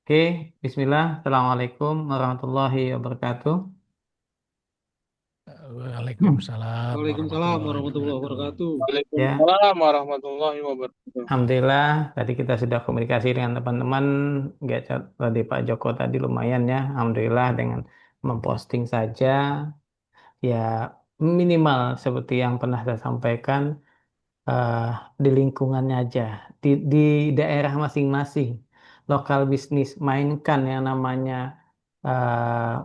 Oke, Bismillah. Assalamualaikum warahmatullahi wabarakatuh. Hmm. Waalaikumsalam Waalaikumsalam warahmatullahi warahmatullahi wabarakatuh. wabarakatuh. Ya, Waalaikumsalam warahmatullahi wabarakatuh. Alhamdulillah. Tadi kita sudah komunikasi dengan teman-teman. Nggak tadi Pak Joko tadi lumayan ya. Alhamdulillah dengan memposting saja. Ya, minimal seperti yang pernah saya sampaikan eh, di lingkungannya aja, di daerah masing-masing, lokal bisnis, mainkan yang namanya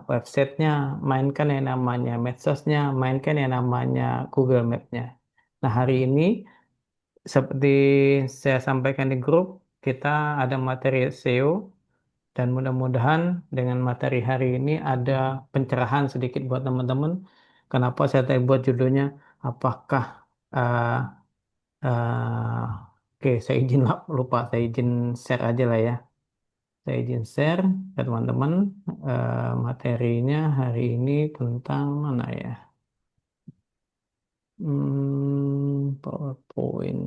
websitenya, mainkan yang namanya medsosnya, mainkan yang namanya Google Map-nya. Nah, hari ini seperti saya sampaikan di grup, kita ada materi SEO dan mudah-mudahan dengan materi hari ini ada pencerahan sedikit buat teman-teman. Kenapa saya tadi buat judulnya, apakah eh, oke, saya izin lupa, saya izin share aja lah ya. Saya izin share ke teman-teman. Materinya hari ini tentang mana ya? PowerPoint.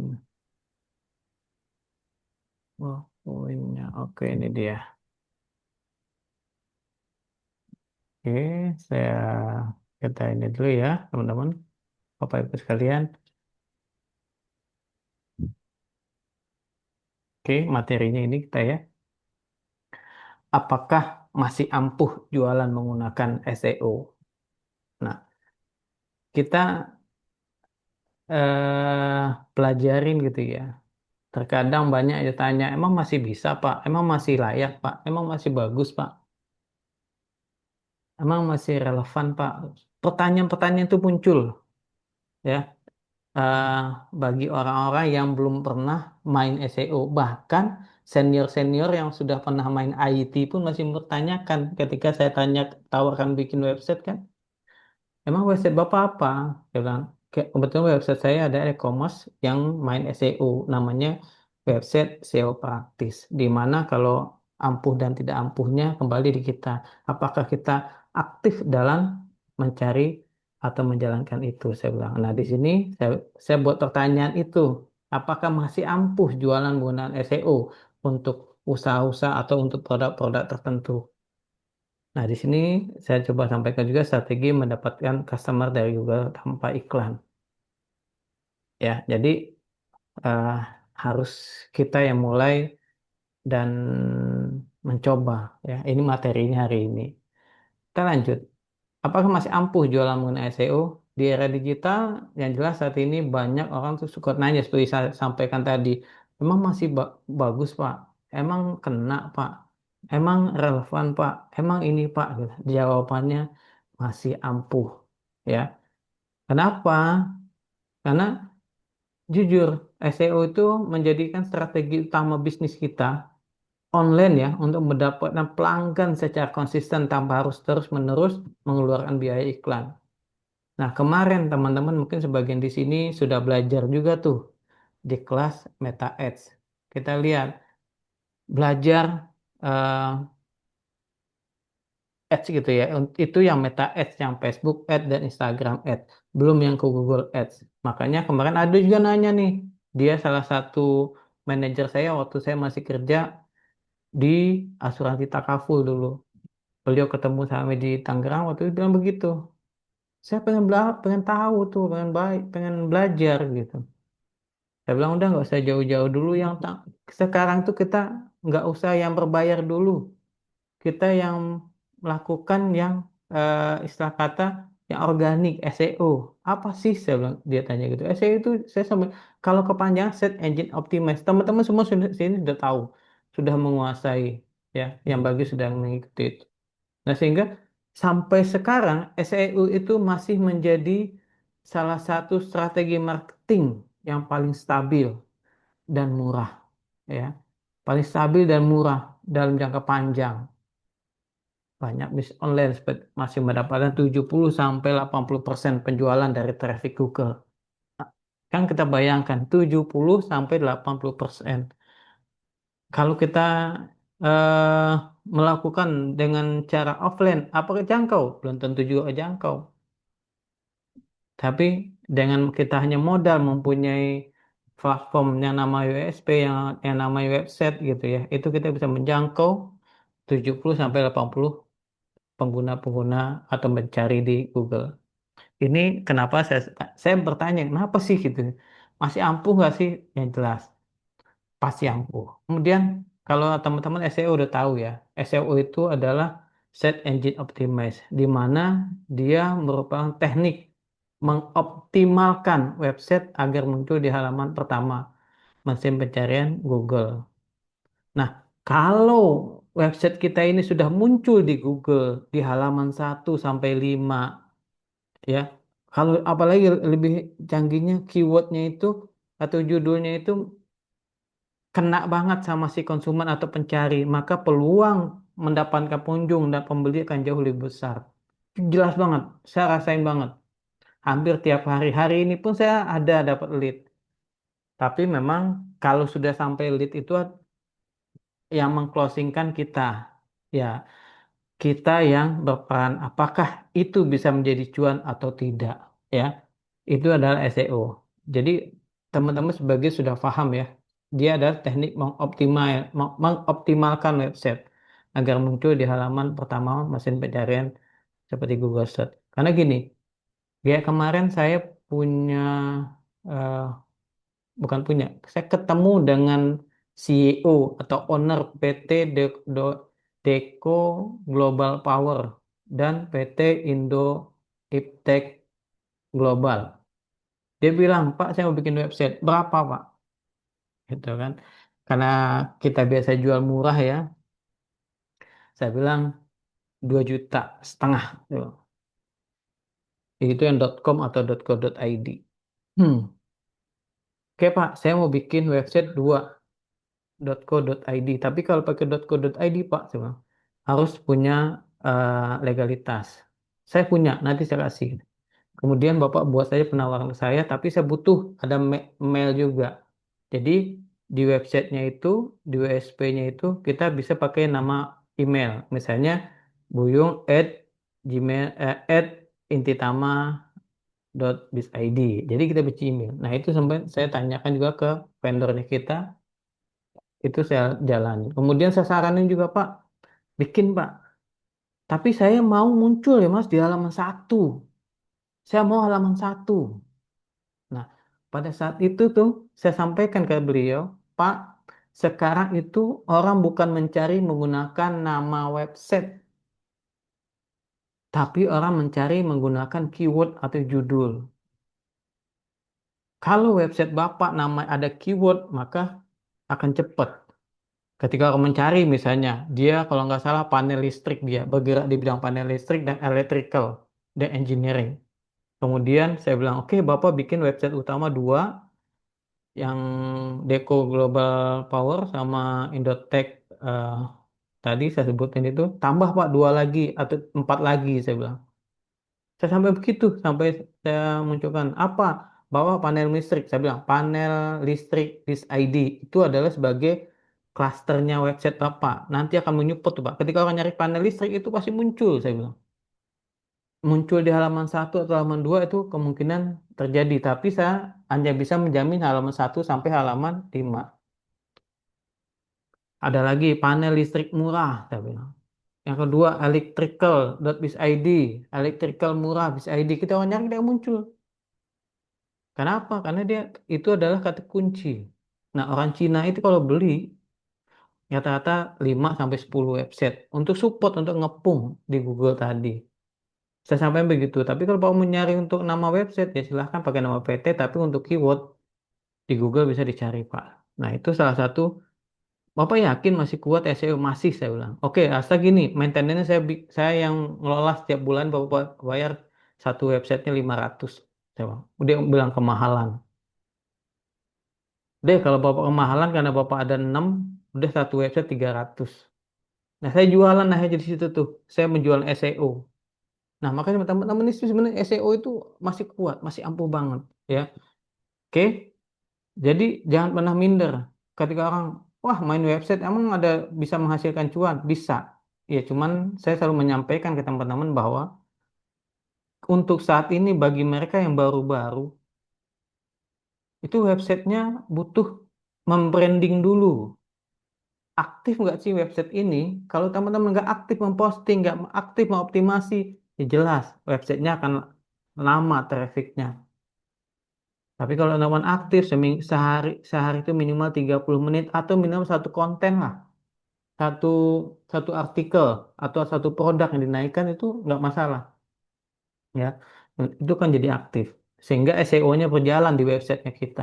PowerPointnya. Oke, ini dia. Oke, saya kita ini dulu ya, teman-teman. Bapak Ibu sekalian. Oke, materinya ini kita ya. Apakah masih ampuh jualan menggunakan SEO? Nah, kita pelajarin gitu ya. Terkadang banyak yang tanya, emang masih bisa Pak? Emang masih layak Pak? Emang masih bagus Pak? Emang masih relevan Pak? Pertanyaan-pertanyaan itu muncul ya eh, bagi orang-orang yang belum pernah main SEO. Bahkan senior-senior yang sudah pernah main IT pun masih bertanyakan ketika saya tanya tawarkan bikin website kan. Emang website Bapak apa? Dia bilang, kebetulan website saya ada e-commerce yang main SEO, namanya website SEO praktis. Di mana kalau ampuh dan tidak ampuhnya kembali di kita. Apakah kita aktif dalam mencari atau menjalankan itu? Saya bilang. Nah, di sini saya buat pertanyaan itu. Apakah masih ampuh jualan menggunakan SEO untuk usaha-usaha atau untuk produk-produk tertentu? Nah, di sini saya coba sampaikan juga strategi mendapatkan customer dari Google tanpa iklan. Ya, jadi eh, harus kita yang mulai dan mencoba. Ya, ini materinya hari ini. Kita lanjut. Apakah masih ampuh jualan menggunakan SEO? Di era digital, yang jelas saat ini banyak orang tuh suka nanya seperti saya sampaikan tadi. Emang masih bagus, Pak? Emang kena, Pak? Emang relevan, Pak? Emang ini, Pak? Gitu. Jawabannya masih ampuh. Ya. Kenapa? Karena jujur, SEO itu menjadikan strategi utama bisnis kita online ya untuk mendapatkan pelanggan secara konsisten tanpa harus terus-menerus mengeluarkan biaya iklan. Nah, kemarin teman-teman mungkin sebagian di sini sudah belajar juga tuh di kelas Meta Ads. Kita lihat belajar eh, Ads gitu ya. Itu yang Meta Ads, yang Facebook Ads dan Instagram Ads. Belum yang ke Google Ads. Makanya kemarin ada juga nanya nih. Dia salah satu manajer saya waktu saya masih kerja di asuransi Takaful dulu. Beliau ketemu sama di Tangerang waktu itu bilang begitu. Saya pengen tahu tuh, pengen baik, pengen belajar gitu. Saya bilang udah nggak usah jauh-jauh dulu sekarang tuh kita nggak usah yang berbayar dulu. Kita yang melakukan yang istilah kata yang organik SEO. Apa sih saya bilang dia tanya gitu. SEO itu saya sampai kalau kepanjangan Search Engine Optimize. Teman-teman semua sudah sini sudah tahu, sudah menguasai ya, yang bagi sudah mengikuti itu. Nah, sehingga sampai sekarang SEO itu masih menjadi salah satu strategi marketing yang paling stabil dan murah ya. Paling stabil dan murah dalam jangka panjang. Banyak bisnis online masih mendapatkan 70 sampai 80% penjualan dari traffic Google. Kan kita bayangkan 70 sampai 80%. Kalau kita eh, melakukan dengan cara offline, apakah jangkau? Belum tentu juga jangkau. Tapi dengan kita hanya modal mempunyai platform yang nama USP, yang namanya website gitu ya, itu kita bisa menjangkau 70 sampai 80 pengguna-pengguna atau mencari di Google. Ini kenapa saya bertanya, kenapa sih gitu? Masih ampuh nggak sih? Yang jelas, pasti ampuh. Kemudian kalau teman-teman SEO udah tahu ya, SEO itu adalah Search Engine Optimize, di mana dia merupakan teknik mengoptimalkan website agar muncul di halaman pertama mesin pencarian Google. Nah, kalau website kita ini sudah muncul di Google di halaman 1 sampai 5, ya, kalau apalagi lebih canggihnya keywordnya itu atau judulnya itu kena banget sama si konsumen atau pencari, maka peluang mendapatkan pengunjung dan pembeli akan jauh lebih besar. Jelas banget, saya rasain banget. Hampir tiap hari. Hari ini pun saya ada dapat lead. Tapi memang kalau sudah sampai lead itu yang mengclosingkan kita. Ya, kita yang berperan apakah itu bisa menjadi cuan atau tidak, ya. Itu adalah SEO. Jadi teman-teman sebagai sudah paham ya, dia adalah teknik mengoptimalkan website agar muncul di halaman pertama mesin pencarian seperti Google Search. Karena gini, ya kemarin saya punya eh, bukan punya, saya ketemu dengan CEO atau owner PT Deco Global Power dan PT Indo Iptek Global. Dia bilang, Pak, saya mau bikin website. Berapa, Pak? Gitu kan. Karena kita biasa jual murah ya. Saya bilang 2,5 juta. Tuh. Itu yang .com atau .co.id. Hmm. Oke, Pak, saya mau bikin website 2.co.id. Tapi kalau pakai .co.id, Pak, saya bilang, harus punya legalitas. Saya punya, nanti saya kasih. Kemudian Bapak buat saja penawaran ke saya, tapi saya butuh ada mail juga. Jadi di websitenya itu, di WSP-nya itu kita bisa pakai nama email. Misalnya buyung @gmail @intitama.biz.id. Jadi kita bisa email. Nah itu sampai saya tanyakan juga ke vendornya kita, itu saya jalani. Kemudian saya saranin juga Pak, bikin Pak. Tapi saya mau muncul ya Mas di halaman 1. Saya mau halaman 1. Nah, pada saat itu tuh saya sampaikan ke beliau, Pak, sekarang itu orang bukan mencari menggunakan nama website, tapi orang mencari menggunakan keyword atau judul. Kalau website Bapak nama ada keyword, maka akan cepat. Ketika orang mencari misalnya, dia kalau nggak salah panel listrik, dia bergerak di bidang panel listrik dan electrical dan engineering. Kemudian saya bilang, oke Bapak bikin website utama 2, yang Deco Global Power sama Indotech eh, tadi saya sebutin itu tambah Pak 2 lagi atau 4 lagi saya bilang. Saya sampai begitu sampai saya munculkan apa bahwa panel listrik saya bilang panel listrik this ID itu adalah sebagai klasternya website Bapak. Nanti akan menyupport tuh Pak. Ketika orang nyari panel listrik itu pasti muncul saya bilang. Muncul di halaman 1 atau halaman 2 itu kemungkinan terjadi, tapi saya hanya bisa menjamin halaman 1 sampai halaman 5. Ada lagi panel listrik murah, saya bilang. Yang kedua, electrical.biz.id. Electrical murah biz.id. Kita orang nyari dia muncul. Kenapa? Karena dia itu adalah kata kunci. Nah, orang Cina itu kalau beli rata-rata 5 sampai 10 website untuk support untuk ngepung di Google tadi. Saya sampaikan begitu. Tapi kalau mau nyari untuk nama website ya silahkan pakai nama PT. Tapi untuk keyword di Google bisa dicari Pak. Nah, itu salah satu. Bapak yakin masih kuat SEO? Masih, saya bilang. Oke, asal gini, maintenance saya yang ngelola setiap bulan Bapak bayar satu websitenya 500. Saya bilang. Udah bilang kemahalan. Deh, kalau Bapak kemahalan karena Bapak ada 6, udah satu website 300. Nah, saya jualan nah di situ tuh. Saya menjual SEO. Nah, makanya teman-teman ini sebenarnya SEO itu masih kuat, masih ampuh banget, ya. Oke, jadi jangan pernah minder. Ketika orang, wah main website emang ada bisa menghasilkan cuan? Bisa. Ya cuman saya selalu menyampaikan ke teman-teman bahwa untuk saat ini bagi mereka yang baru-baru, itu websitenya butuh membranding dulu. aktif nggak sih website ini? Kalau teman-teman nggak aktif memposting, nggak aktif mengoptimasi, ya jelas websitenya akan lama trafficnya. Tapi kalau teman aktif sehari sehari itu minimal 30 menit atau minimal satu konten lah, satu satu artikel atau satu produk yang dinaikkan itu nggak masalah, ya. Itu kan jadi aktif sehingga SEO-nya berjalan di websitenya kita,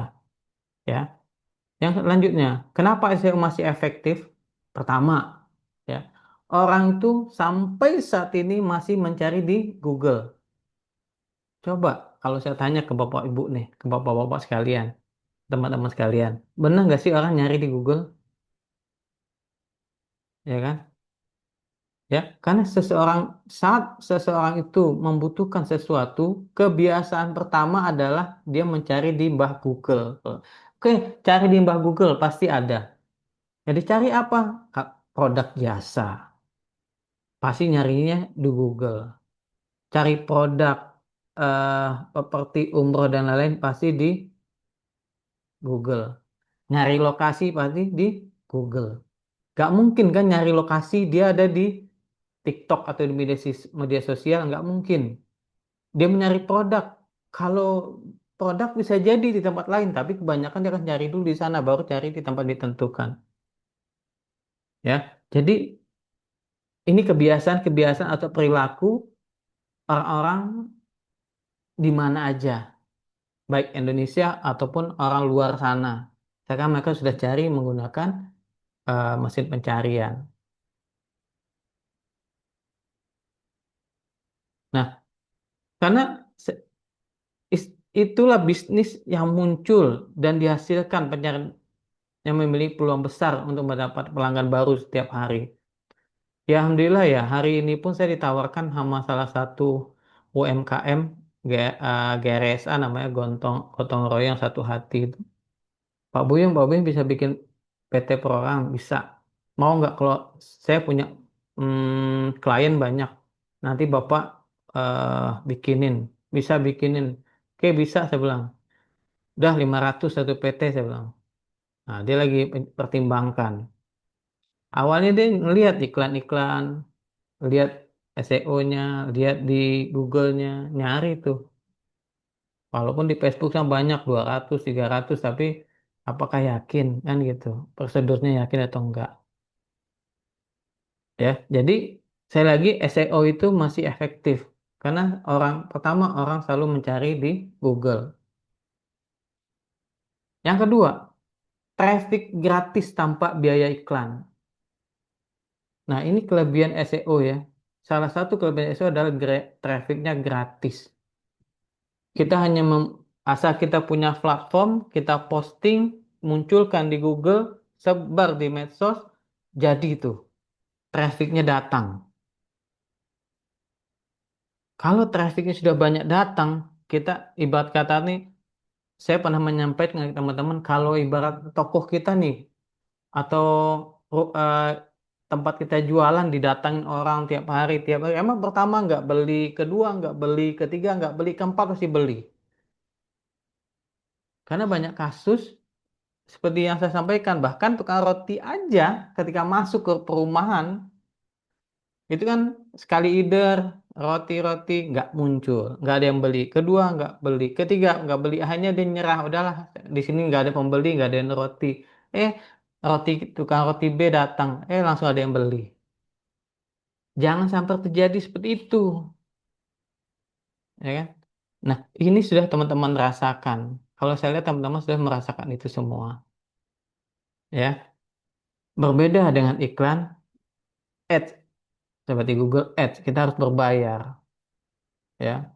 ya. Yang selanjutnya, kenapa SEO masih efektif? Pertama, ya, orang itu sampai saat ini masih mencari di Google. Coba kalau saya tanya ke Bapak Ibu nih, ke Bapak-bapak sekalian, teman-teman sekalian, benar nggak sih orang nyari di Google? Ya kan? Ya, karena saat seseorang itu membutuhkan sesuatu, kebiasaan pertama adalah dia mencari di mbah Google. Oke, cari di mbah Google pasti ada. Jadi cari apa? Produk jasa. Pasti nyarinya di Google. Cari produk properti umroh dan lain-lain pasti di Google. Nyari lokasi pasti di Google. Gak mungkin kan nyari lokasi dia ada di TikTok atau di media sosial, nggak mungkin. Dia mencari produk. Kalau produk bisa jadi di tempat lain, tapi kebanyakan dia akan cari dulu di sana, baru cari di tempat ditentukan. Ya, jadi ini kebiasaan-kebiasaan atau perilaku orang-orang di mana aja, baik Indonesia ataupun orang luar sana. Sekarang mereka sudah cari menggunakan mesin pencarian. Nah, karena se- itulah bisnis yang muncul dan dihasilkan pencarian yang memiliki peluang besar untuk mendapat pelanggan baru setiap hari. Ya, Alhamdulillah ya, hari ini pun saya ditawarkan sama salah satu UMKM, GRSA namanya, Gotong Royong Satu Hati itu. Pak Buyung bisa bikin PT per orang, bisa. Mau nggak kalau saya punya klien banyak, nanti Bapak bikinin, bisa bikinin. Oke, bisa, saya bilang. Udah 500 satu PT, saya bilang. Nah, dia lagi pertimbangkan. Awalnya dia ngelihat iklan-iklan, lihat SEO-nya, lihat di Google-nya, nyari tuh. Walaupun di Facebook kan banyak 200, 300, tapi apakah yakin kan gitu? Prosedurnya yakin atau enggak? Ya, jadi saya lagi SEO itu masih efektif karena pertama orang selalu mencari di Google. Yang kedua, traffic gratis tanpa biaya iklan. Nah, ini kelebihan SEO ya. Salah satu kelebihan SEO adalah trafficnya gratis. Kita hanya asal kita punya platform, kita posting, munculkan di Google, sebar di medsos, jadi itu trafficnya datang. Kalau trafficnya sudah banyak datang, kita ibarat kata nih, saya pernah menyampaikan ke teman-teman, kalau ibarat tokoh kita nih, atau tempat kita jualan didatangin orang tiap hari, emang pertama nggak beli, kedua nggak beli, ketiga nggak beli, keempat pasti beli. Karena banyak kasus seperti yang saya sampaikan, bahkan tukang roti aja ketika masuk ke perumahan, itu kan sekali order roti-roti nggak muncul, nggak ada yang beli. Kedua nggak beli, ketiga nggak beli, hanya dia nyerah. Udahlah, di sini nggak ada pembeli, nggak ada yang roti. Eh, roti tukang roti B datang, langsung ada yang beli. Jangan sampai terjadi seperti itu, ya kan? Nah, ini sudah teman-teman rasakan. Kalau saya lihat teman-teman sudah merasakan itu semua, ya. Berbeda dengan iklan ads, seperti Google Ads, kita harus berbayar, ya.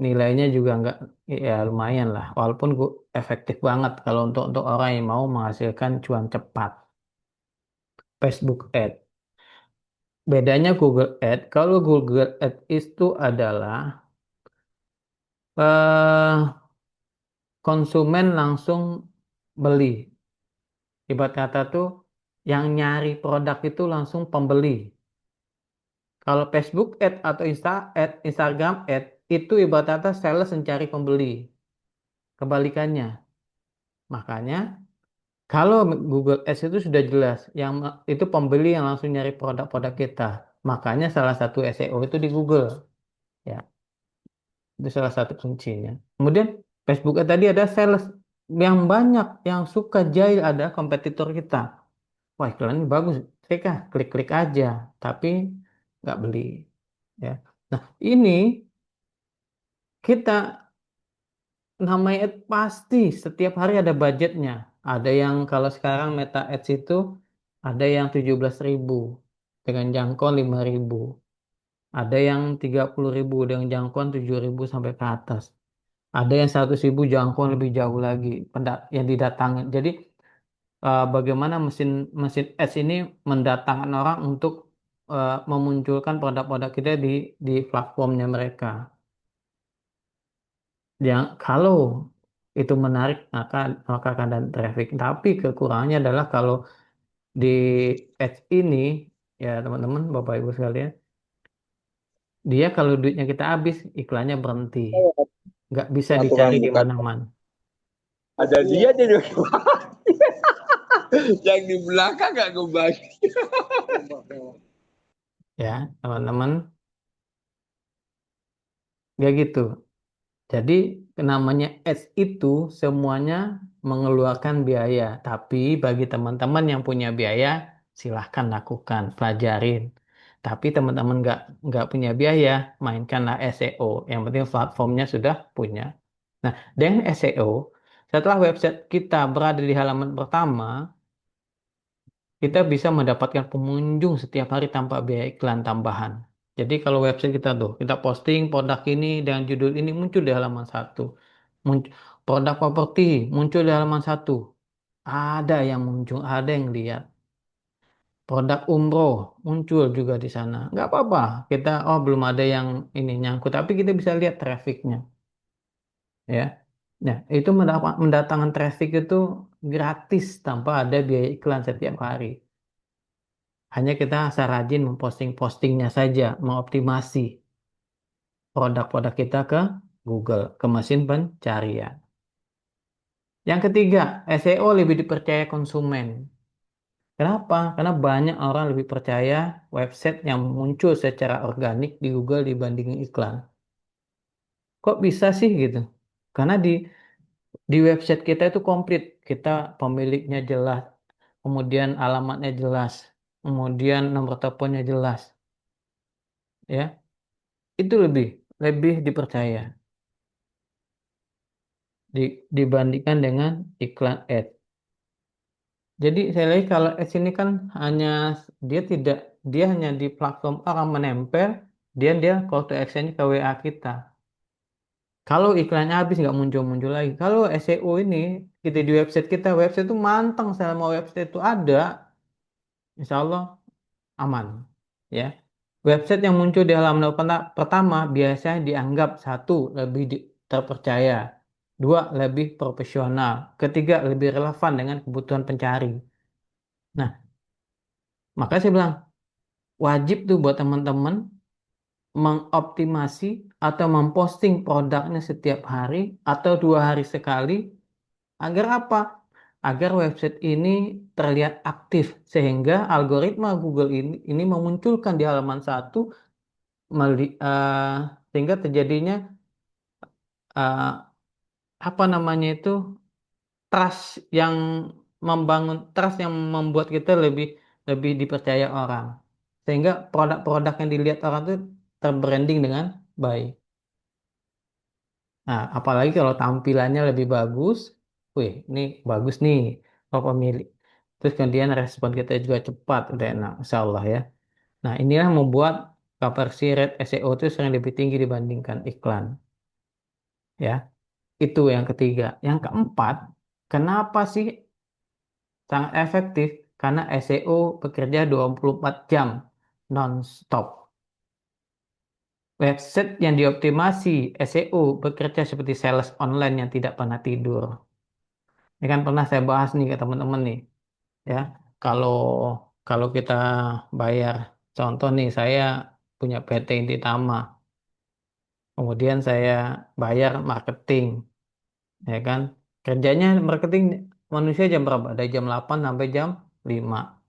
Nilainya juga nggak, ya lumayan lah, walaupun efektif banget kalau untuk orang yang mau menghasilkan cuan cepat. Facebook Ad, bedanya Google Ad, kalau Google Ad itu adalah eh, konsumen langsung beli, ibarat kata tuh yang nyari produk itu langsung pembeli. Kalau Facebook Ad atau Instagram Ad itu ibarat kata sales mencari pembeli, kebalikannya. Makanya Kalau Google Ads itu sudah jelas, yang itu pembeli yang langsung nyari produk-produk kita. Makanya salah satu SEO itu di Google, ya. Itu salah satu kuncinya. Kemudian Facebook tadi ada sales yang banyak yang suka jahil ada kompetitor kita. Wah, iklan ini bagus. Klik ah, klik-klik aja, tapi nggak beli, ya. Nah, ini kita namanya pasti setiap hari ada budgetnya. Ada yang kalau sekarang Meta Ads itu ada yang 17.000 dengan jangkauan 5.000. Ada yang 30.000 dengan jangkauan 7.000 sampai ke atas. Ada yang 100.000 jangkauan lebih jauh lagi yang didatangin. Jadi bagaimana mesin mesin ads ini mendatangkan orang untuk memunculkan produk-produk kita di platformnya mereka. Yang kalau itu menarik maka akan ada traffic. Tapi kekurangannya adalah kalau di ads ini ya teman-teman, Bapak Ibu sekalian, dia kalau duitnya kita habis iklannya berhenti, nggak bisa Nah, dicari tukang di buka. mana-mana. Ada dia jadi yang di belakang gak kebagi. Ya teman-teman, nggak gitu. Jadi namanya ads itu semuanya mengeluarkan biaya. Tapi bagi teman-teman yang punya biaya, silahkan lakukan, pelajarin. Tapi teman-teman nggak punya biaya, mainkanlah SEO. Yang penting platformnya sudah punya. Nah, dengan SEO, setelah website kita berada di halaman pertama, kita bisa mendapatkan pengunjung setiap hari tanpa biaya iklan tambahan. Jadi kalau website kita tuh, kita posting produk ini dengan judul ini muncul di halaman satu. Produk properti muncul di halaman satu. Ada yang muncul, ada yang lihat. Produk umroh muncul juga di sana. Nggak apa-apa. Kita, oh belum ada yang ini nyangkut, tapi kita bisa lihat trafficnya, ya. Nah, itu mendatangkan traffic itu gratis tanpa ada biaya iklan setiap hari. Hanya kita asal rajin memposting-postingnya saja, mengoptimasi produk-produk kita ke Google, ke mesin pencarian. Yang ketiga, SEO lebih dipercaya konsumen. Kenapa? Karena banyak orang lebih percaya website yang muncul secara organik di Google dibanding iklan. Kok bisa sih gitu? Karena di website kita itu komplit. Kita pemiliknya jelas, kemudian alamatnya jelas, kemudian nomor teleponnya jelas, ya. Itu lebih lebih dipercaya dibandingkan dengan iklan ad. Jadi saya lihat kalau ads ini kan hanya dia tidak dia hanya di platform orang menempel, dia call to action-nya ke WA kita. Kalau iklannya habis nggak muncul-muncul lagi. Kalau SEO ini kita di website itu manteng selama website itu ada, insya Allah aman. Ya, website yang muncul di halaman pertama biasanya dianggap satu terpercaya, dua lebih profesional, ketiga lebih relevan dengan kebutuhan pencari. Nah, maka saya bilang wajib tuh buat teman-teman mengoptimasi atau memposting produknya setiap hari atau 2 hari sekali agar apa? Agar website ini terlihat aktif sehingga algoritma Google ini memunculkan di halaman satu sehingga terjadinya eh, apa namanya itu trust yang membangun trust yang membuat kita lebih lebih dipercaya orang sehingga produk-produk yang dilihat orang itu terbranding dengan baik. Nah, apalagi kalau tampilannya lebih bagus, wih, ini bagus nih, kalau pemilik. Terus kemudian respon kita juga cepat, udah enak, insya Allah ya. Nah, inilah membuat conversi rate SEO itu sering lebih tinggi dibandingkan iklan, ya. Itu yang ketiga. Yang keempat, kenapa sih sangat efektif? Karena SEO bekerja 24 jam non-stop. Website yang dioptimasi SEO bekerja seperti sales online yang tidak pernah tidur. Ini kan pernah saya bahas nih ke teman-teman nih, ya. Kalau kalau kita bayar, contoh nih, saya punya PT Intitama, kemudian saya bayar marketing, ya kan. Kerjanya marketing manusia jam berapa? Dari jam 8 sampai jam 5.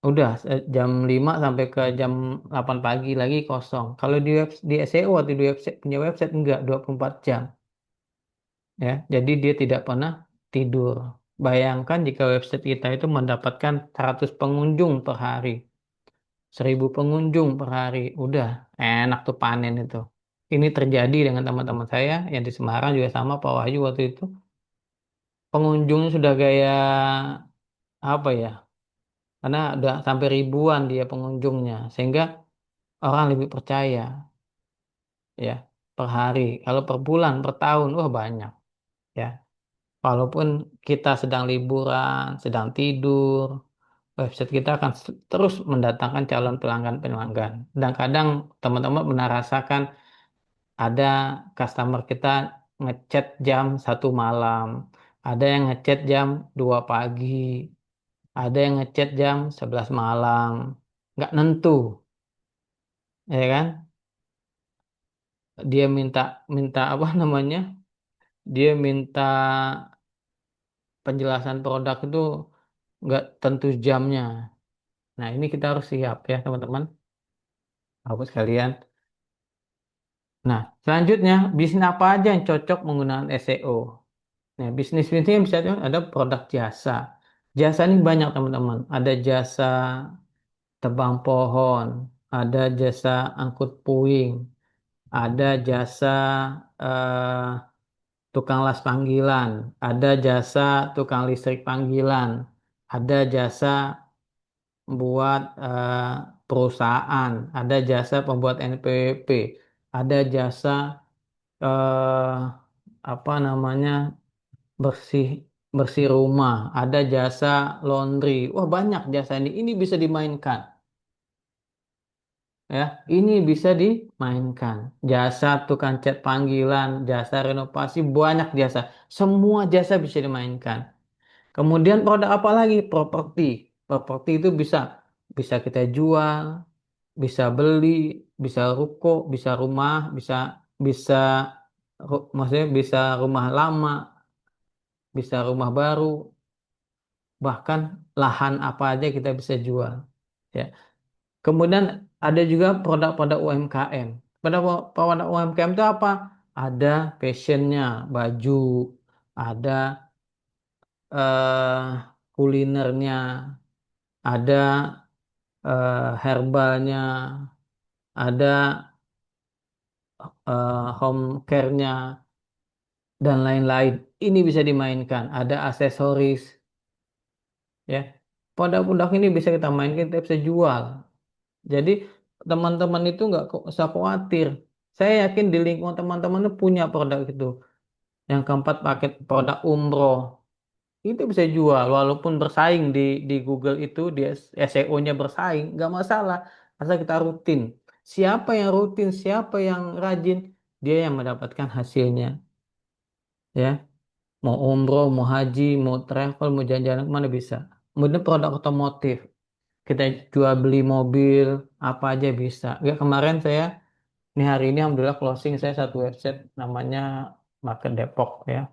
Udah jam 5 sampai ke jam 8 pagi lagi kosong. Kalau di SEO atau di website punya website enggak 24 jam ya. Jadi dia tidak pernah tidur. Bayangkan jika website kita itu mendapatkan 100 pengunjung per hari, 1.000 pengunjung per hari, udah enak tuh panen itu. Ini terjadi dengan teman-teman saya yang di Semarang juga sama Pak Wahyu waktu itu. Pengunjungnya sudah gaya apa ya? Karena udah sampai ribuan dia pengunjungnya, sehingga orang lebih percaya ya per hari. Kalau per bulan, per tahun, wah banyak ya. Walaupun kita sedang liburan, sedang tidur, website kita akan terus mendatangkan calon pelanggan-pelanggan. Dan kadang teman-teman pernah rasakan ada customer kita ngechat jam 1 malam, ada yang ngechat jam 2 pagi, ada yang ngechat jam 11 malam, nggak nentu, ya kan? Dia minta minta apa namanya? Dia minta penjelasan produk itu nggak tentu jamnya. Nah, ini kita harus siap ya, teman-teman. Bapak sekalian. Nah, selanjutnya, bisnis apa aja yang cocok menggunakan SEO? Nah, bisnis-bisnis yang bisa ada produk jasa. Jasa ini banyak, teman-teman. Ada jasa tebang pohon, ada jasa angkut puing, ada jasa eh, tukang las panggilan, ada jasa tukang listrik panggilan, ada jasa buat perusahaan, ada jasa pembuat NPWP, ada jasa eh, apa namanya bersih bersih rumah, ada jasa laundry. Wah, banyak jasa ini. Ini bisa dimainkan. Ya, ini bisa dimainkan. Jasa tukang cat panggilan, jasa renovasi, banyak jasa. Semua jasa bisa dimainkan. Kemudian produk apa lagi? Properti. Properti itu bisa bisa kita jual, bisa beli, bisa ruko, bisa rumah, bisa bisa maksudnya bisa rumah lama, bisa rumah baru, bahkan lahan apa aja kita bisa jual. Ya. Kemudian ada juga produk-produk UMKM. Produk UMKM itu apa? Ada fashionnya, baju, ada kulinernya, ada herbalnya, ada home care-nya, dan lain-lain. Ini bisa dimainkan. Ada aksesoris, ya. Produk-produk ini bisa kita mainkan, kita bisa jual. Jadi teman-teman itu nggak usah khawatir. Saya yakin di lingkungan teman-teman itu punya produk itu. Yang keempat, paket produk umroh. Itu bisa jual walaupun bersaing di Google itu di SEO-nya bersaing, nggak masalah. Asal kita rutin. Siapa yang rutin, siapa yang rajin, dia yang mendapatkan hasilnya. Ya, mau umroh, mau haji, mau travel, mau jalan-jalan kemana bisa. Kemudian produk otomotif. Kita jual beli mobil, apa aja bisa. Ya, kemarin saya, ini hari ini alhamdulillah closing saya satu website namanya Market Depok ya.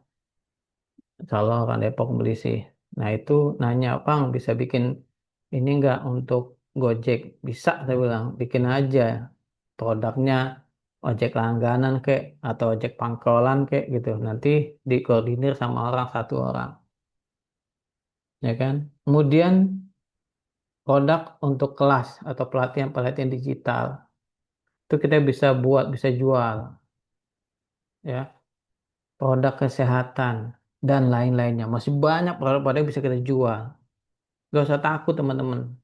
Kalau orang Depok beli sih. Nah itu nanya, Bang bisa bikin ini nggak untuk Gojek? Bisa, saya bilang. Bikin aja produknya ojek langganan kek atau ojek pangkalan kek gitu. Nanti dikoordinir sama orang, satu orang. Ya kan? Kemudian produk untuk kelas atau pelatihan-pelatihan digital. Itu kita bisa buat, bisa jual. Ya, produk kesehatan dan lain-lainnya. Masih banyak produk-produk yang bisa kita jual. Gak usah takut, teman-teman.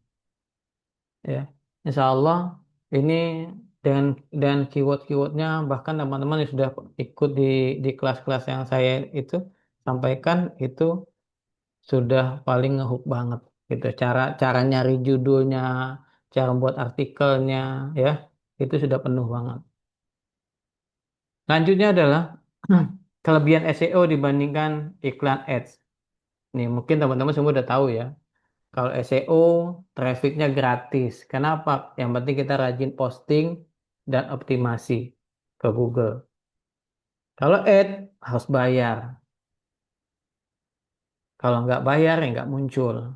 Ya, insya Allah ini dengan keyword-keywordnya, bahkan teman-teman yang sudah ikut di kelas-kelas yang saya itu sampaikan itu sudah paling ngehook banget gitu. Cara cara nyari judulnya, cara buat artikelnya, ya itu sudah penuh banget. Lanjutnya adalah kelebihan SEO dibandingkan iklan ads. Nih mungkin teman-teman semua udah tahu ya. Kalau SEO, trafficnya gratis. Kenapa? Yang penting kita rajin posting dan optimasi ke Google. Kalau ad, harus bayar. Kalau nggak bayar ya nggak muncul.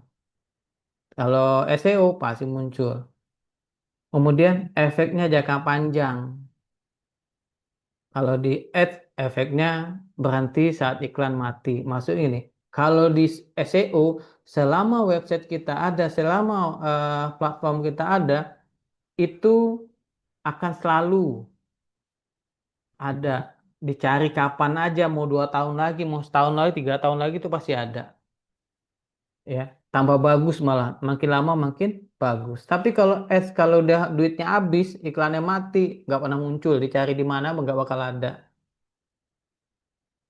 Kalau SEO pasti muncul. Kemudian efeknya jangka panjang. Kalau di ads efeknya berhenti saat iklan mati. Maksud ini, kalau di SEO selama website kita ada, selama platform kita ada, itu akan selalu ada. Dicari kapan aja, mau 2 tahun lagi, mau setahun lagi, 3 tahun lagi itu pasti ada. Ya, tambah bagus malah. Makin lama makin bagus. Tapi kalau ads, kalau udah duitnya habis, iklannya mati, nggak pernah muncul, dicari di mana nggak bakal ada.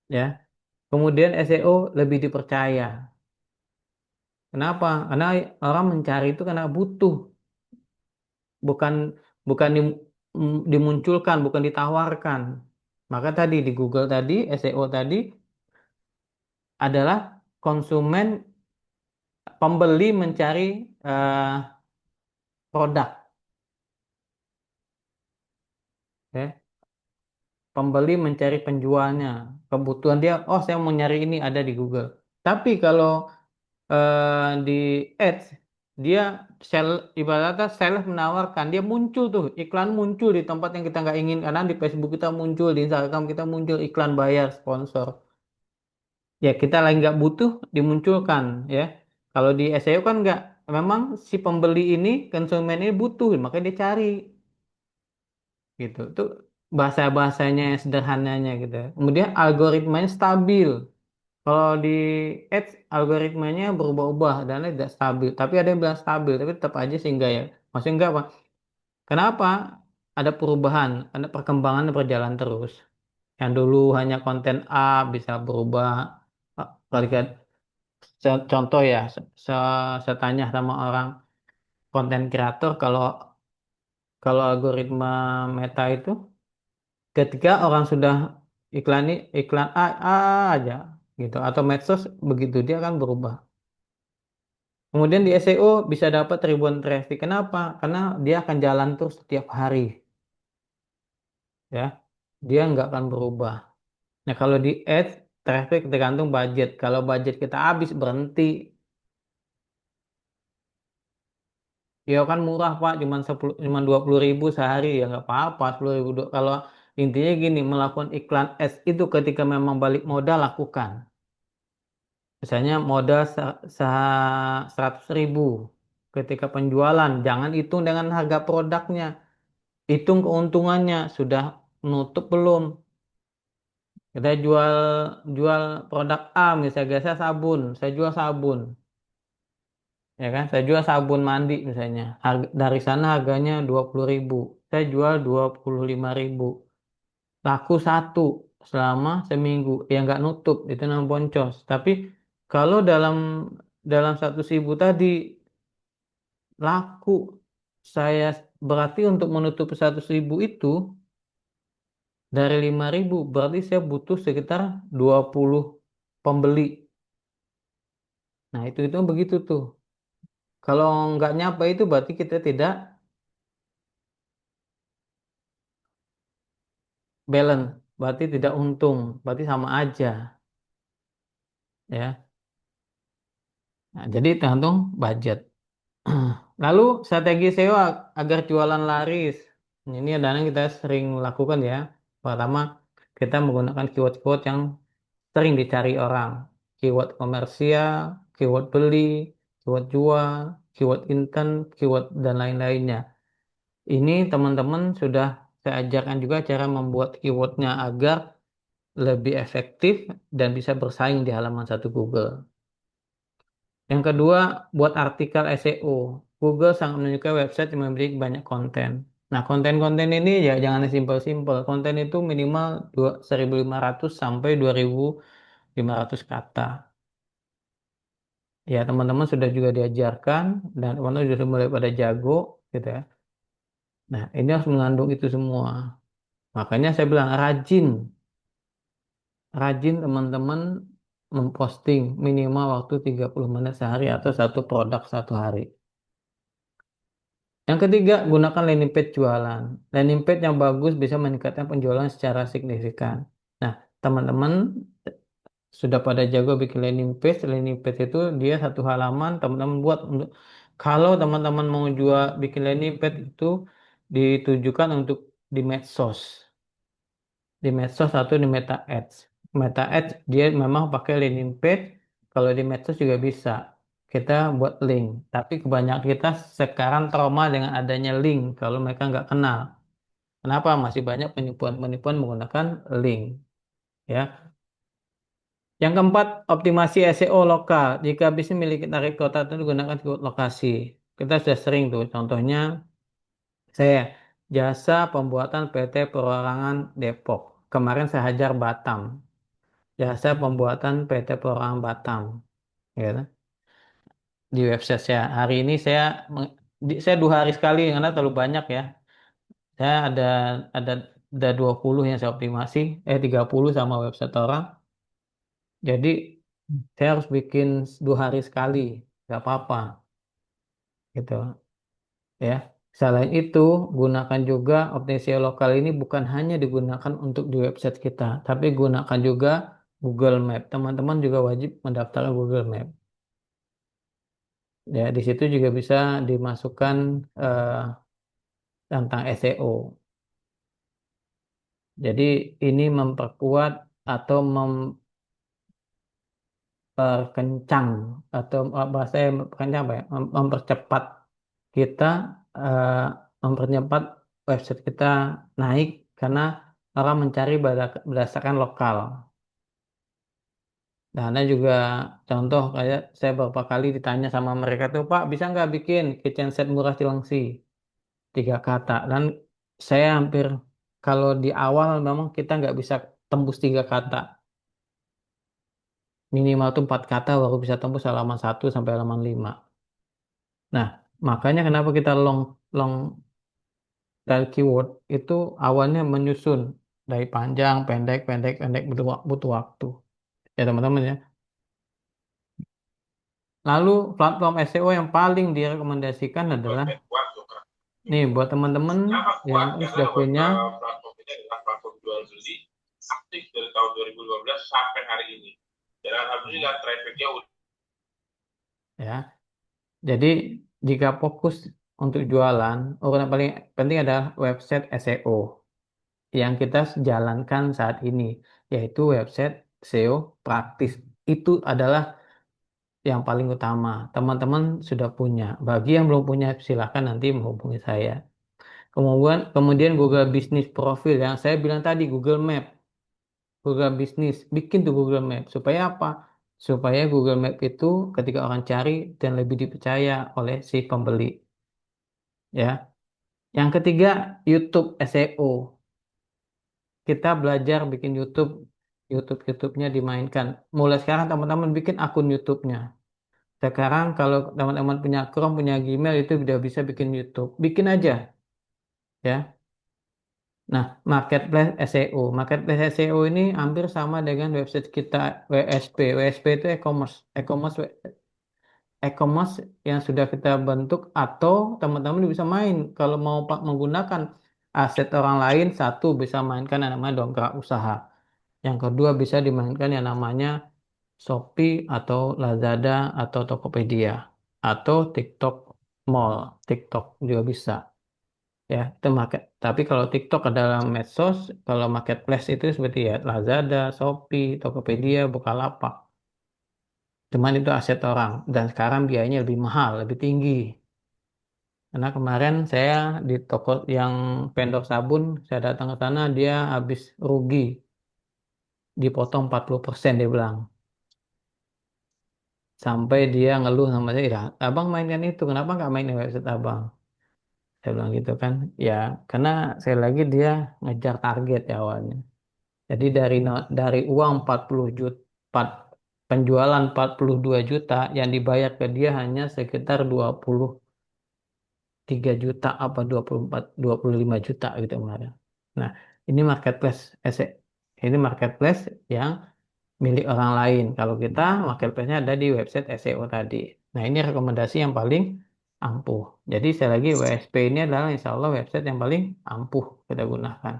Ya. Kemudian SEO lebih dipercaya. Kenapa? Karena orang mencari itu karena butuh, bukan bukan dimunculkan, bukan ditawarkan. Maka tadi di Google tadi, SEO tadi adalah konsumen, pembeli mencari eh, produk, ya. Pembeli mencari penjualnya, kebutuhan dia. Oh, saya mau nyari ini ada di Google. Tapi kalau di ads, dia sell, ibaratnya sales menawarkan, dia muncul tuh iklan, muncul di tempat yang kita nggak ingin, karena di Facebook kita muncul, di Instagram kita muncul iklan bayar sponsor, ya kita lagi nggak butuh dimunculkan, ya. Kalau di SEO kan nggak, memang si pembeli ini, konsumen ini butuh, makanya dia cari, gitu tuh, bahasa-bahasanya yang sederhananya gitu. Kemudian algoritmanya stabil. Kalau di Ads algoritmanya berubah-ubah dan tidak stabil. Tapi ada yang bilang stabil, tapi tetap aja sih enggak ya. Maksudnya enggak apa? Kenapa? Ada perubahan, ada perkembangan yang berjalan terus. Yang dulu hanya konten A bisa berubah. Kalau kita, contoh ya, saya tanya sama orang konten kreator, kalau kalau algoritma Meta itu, ketika orang sudah iklan A aja gitu, atau medsos begitu, dia akan berubah. Kemudian di SEO bisa dapat ribuan traffic. Kenapa? Karena dia akan jalan terus setiap hari, ya. Dia nggak akan berubah. Nah, kalau di ads, traffic tergantung budget. Kalau budget kita habis, berhenti. Ya kan murah Pak, cuman 20.000 sehari, ya nggak apa-apa. 10.000. Kalau intinya gini, melakukan iklan ads itu ketika memang balik modal, lakukan. Misalnya modal 100.000 ketika penjualan, jangan hitung dengan harga produknya. Hitung keuntungannya, sudah menutup belum. Kita jual jual produk A, misalnya saya sabun, saya jual sabun, ya kan? Saya jual sabun mandi misalnya. Dari sana harganya 20.000, saya jual 25.000. Laku satu selama seminggu, ya nggak nutup, itu namanya boncos. Tapi kalau dalam dalam 100.000 tadi laku, saya berarti untuk menutup 100.000 itu, dari 5.000 berarti saya butuh sekitar 20 pembeli. Nah, itu begitu tuh. Kalau nggak nyampe itu berarti kita tidak balance, berarti tidak untung, berarti sama aja, ya. Nah, jadi tergantung budget. Lalu strategi SEO agar jualan laris. Ini adalah yang kita sering lakukan, ya. Pertama, kita menggunakan keyword-keyword yang sering dicari orang. Keyword komersial, keyword beli, keyword jual, keyword intent, keyword dan lain-lainnya. Ini teman-teman sudah saya ajarkan juga cara membuat keywordnya agar lebih efektif dan bisa bersaing di halaman satu Google. Yang kedua, buat artikel SEO. Google sangat menyukai website yang memiliki banyak konten. Nah, konten-konten ini ya jangan simpel-simpel. Konten itu minimal 1.500 sampai 2.500 kata. Ya, teman-teman sudah juga diajarkan dan teman-teman sudah mulai pada jago, gitu ya. Nah, ini harus mengandung itu semua. Makanya saya bilang rajin, rajin teman-teman memposting minimal waktu 30 menit sehari atau satu produk satu hari. Yang ketiga, gunakan landing page jualan. Landing page yang bagus bisa meningkatkan penjualan secara signifikan. Nah, teman-teman sudah pada jago bikin landing page itu dia satu halaman teman-teman buat untuk kalau teman-teman mau jual bikin landing page itu ditujukan untuk di medsos, atau di Meta Ads. Meta Ads dia memang pakai landing page, kalau di medsos juga bisa. Kita buat link, tapi kebanyakan kita sekarang trauma dengan adanya link kalau mereka nggak kenal. Kenapa? Masih banyak penipuan-penipuan menggunakan link, ya. Yang keempat, optimasi SEO lokal. Jika bisnis milik tarik kota itu digunakan keyword lokasi. Kita sudah sering tuh, contohnya saya jasa pembuatan PT Perorangan Depok. Kemarin saya hajar Batam. Jasa pembuatan PT Perorangan Batam. Gitu. Di website saya. Hari ini saya 2 hari sekali karena terlalu banyak ya. Saya ada ada 20 yang saya optimasi, 30 sama website orang. Jadi saya harus bikin 2 hari sekali, nggak apa-apa, gitu ya. Selain itu, gunakan juga optimasi lokal ini bukan hanya digunakan untuk di website kita, tapi gunakan juga Google Map. Teman-teman juga wajib mendaftarkan Google Map. Ya, di situ juga bisa dimasukkan eh, tentang SEO. Jadi ini memperkuat atau memperkencang atau bahasa yang memperkencang apa ya? Mempercepat kita eh, mempercepat website kita naik karena orang mencari berdasarkan lokal. Nah, ada juga contoh kayak saya beberapa kali ditanya sama mereka tuh, Pak, bisa nggak bikin kitchen set murah Cilengsi 3 kata? Dan saya hampir kalau di awal memang kita nggak bisa tembus 3 kata. Minimal tuh 4 kata baru bisa tembus halaman 1 sampai halaman 5. Nah, makanya kenapa kita long long tail keyword itu awalnya menyusun dari panjang, pendek, pendek, pendek butuh waktu. Ya teman-teman ya. Lalu platform SEO yang paling direkomendasikan adalah nih buat teman-teman yang mungkin sudah punya platform ini adalah platform jual beli aktif dari tahun 2012 sampai hari ini. Dan alhamdulillah trafficnya udah. ya. Jadi jika fokus untuk jualan, urutan paling penting adalah website SEO yang kita jalankan saat ini, yaitu website SEO praktis. Itu adalah yang paling utama. Teman-teman sudah punya. Bagi yang belum punya, silahkan nanti menghubungi saya. Kemudian Google Business Profile yang saya bilang tadi, Google Map, Google Business, bikin tuh Google Map. Supaya apa? Supaya Google Map itu ketika orang cari dan lebih dipercaya oleh si pembeli. Ya. Yang ketiga, YouTube SEO. Kita belajar bikin YouTube-nya dimainkan. Mulai sekarang teman-teman bikin akun YouTube-nya. Sekarang kalau teman-teman punya Chrome, punya Gmail itu udah bisa bikin YouTube. Bikin aja ya. Nah, marketplace SEO. Marketplace SEO ini hampir sama dengan website kita WSP. WSP itu e-commerce. E-commerce yang sudah kita bentuk atau teman-teman bisa main. Kalau mau menggunakan aset orang lain, satu bisa mainkan yang namanya dongkrak usaha. Yang kedua bisa dimainkan yang namanya Shopee atau Lazada atau Tokopedia atau TikTok Mall, TikTok juga bisa ya. Itu market. Tapi kalau TikTok adalah medsos, kalau marketplace itu seperti ya Lazada, Shopee, Tokopedia, Bukalapak. Cuman itu aset orang dan sekarang biayanya lebih mahal, lebih tinggi. Karena kemarin saya di toko yang vendor sabun, saya datang ke sana dia habis rugi, dipotong 40% dia bilang. Sampai dia ngeluh sama saya, "Ya, abang mainkan itu, kenapa nggak main di website abang?" Saya bilang gitu kan, ya karena saya lagi dia ngejar target ya awalnya. Jadi dari uang 40 juta, penjualan 42 juta, yang dibayar ke dia hanya sekitar 23 juta apa 24, 25 juta gitu kemarin. Nah, ini ini marketplace yang milik orang lain. Kalau kita marketplace-nya ada di website SEO tadi. Nah, ini rekomendasi yang paling ampuh. Jadi sekali lagi WSP ini adalah insya Allah website yang paling ampuh kita gunakan.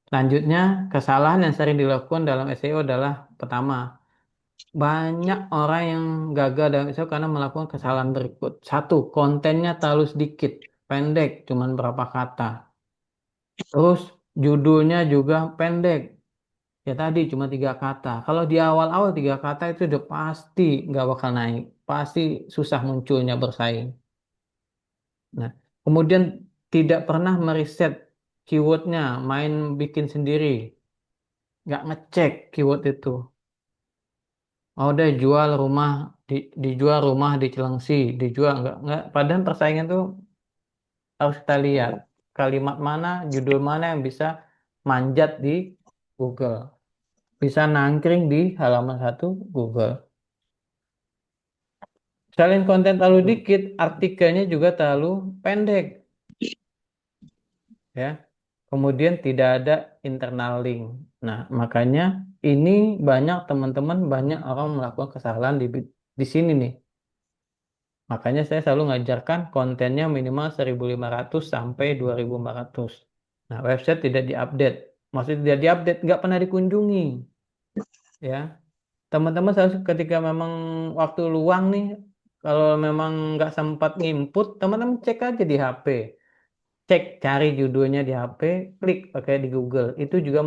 Selanjutnya, kesalahan yang sering dilakukan dalam SEO adalah pertama, banyak orang yang gagal dalam SEO karena melakukan kesalahan berikut. Satu, kontennya terlalu sedikit, pendek, cuman berapa kata. Terus judulnya juga pendek, ya tadi cuma 3 kata. Kalau di awal-awal 3 kata itu udah pasti nggak bakal naik, pasti susah munculnya bersaing. Nah, kemudian tidak pernah meriset keywordnya, main bikin sendiri, nggak ngecek keyword itu. Oh, udah jual rumah dijual rumah di Cilengsi, dijual nggak. Padahal persaingan tuh harus kita lihat kalimat mana, judul mana yang bisa manjat di Google, bisa nangkring di halaman 1 Google. Selain konten terlalu dikit, artikelnya juga terlalu pendek, ya. Kemudian tidak ada internal link. Nah, makanya ini teman-teman banyak orang melakukan kesalahan di sini nih. Makanya saya selalu ngajarkan kontennya minimal 1.500 sampai 2.400. Nah, website tidak diupdate. Maksudnya tidak diupdate, nggak pernah dikunjungi. Ya, teman-teman selalu ketika memang waktu luang nih, kalau memang nggak sempat nginput, teman-teman cek aja di HP. Cek, cari judulnya di HP, klik pakai di Google. Itu juga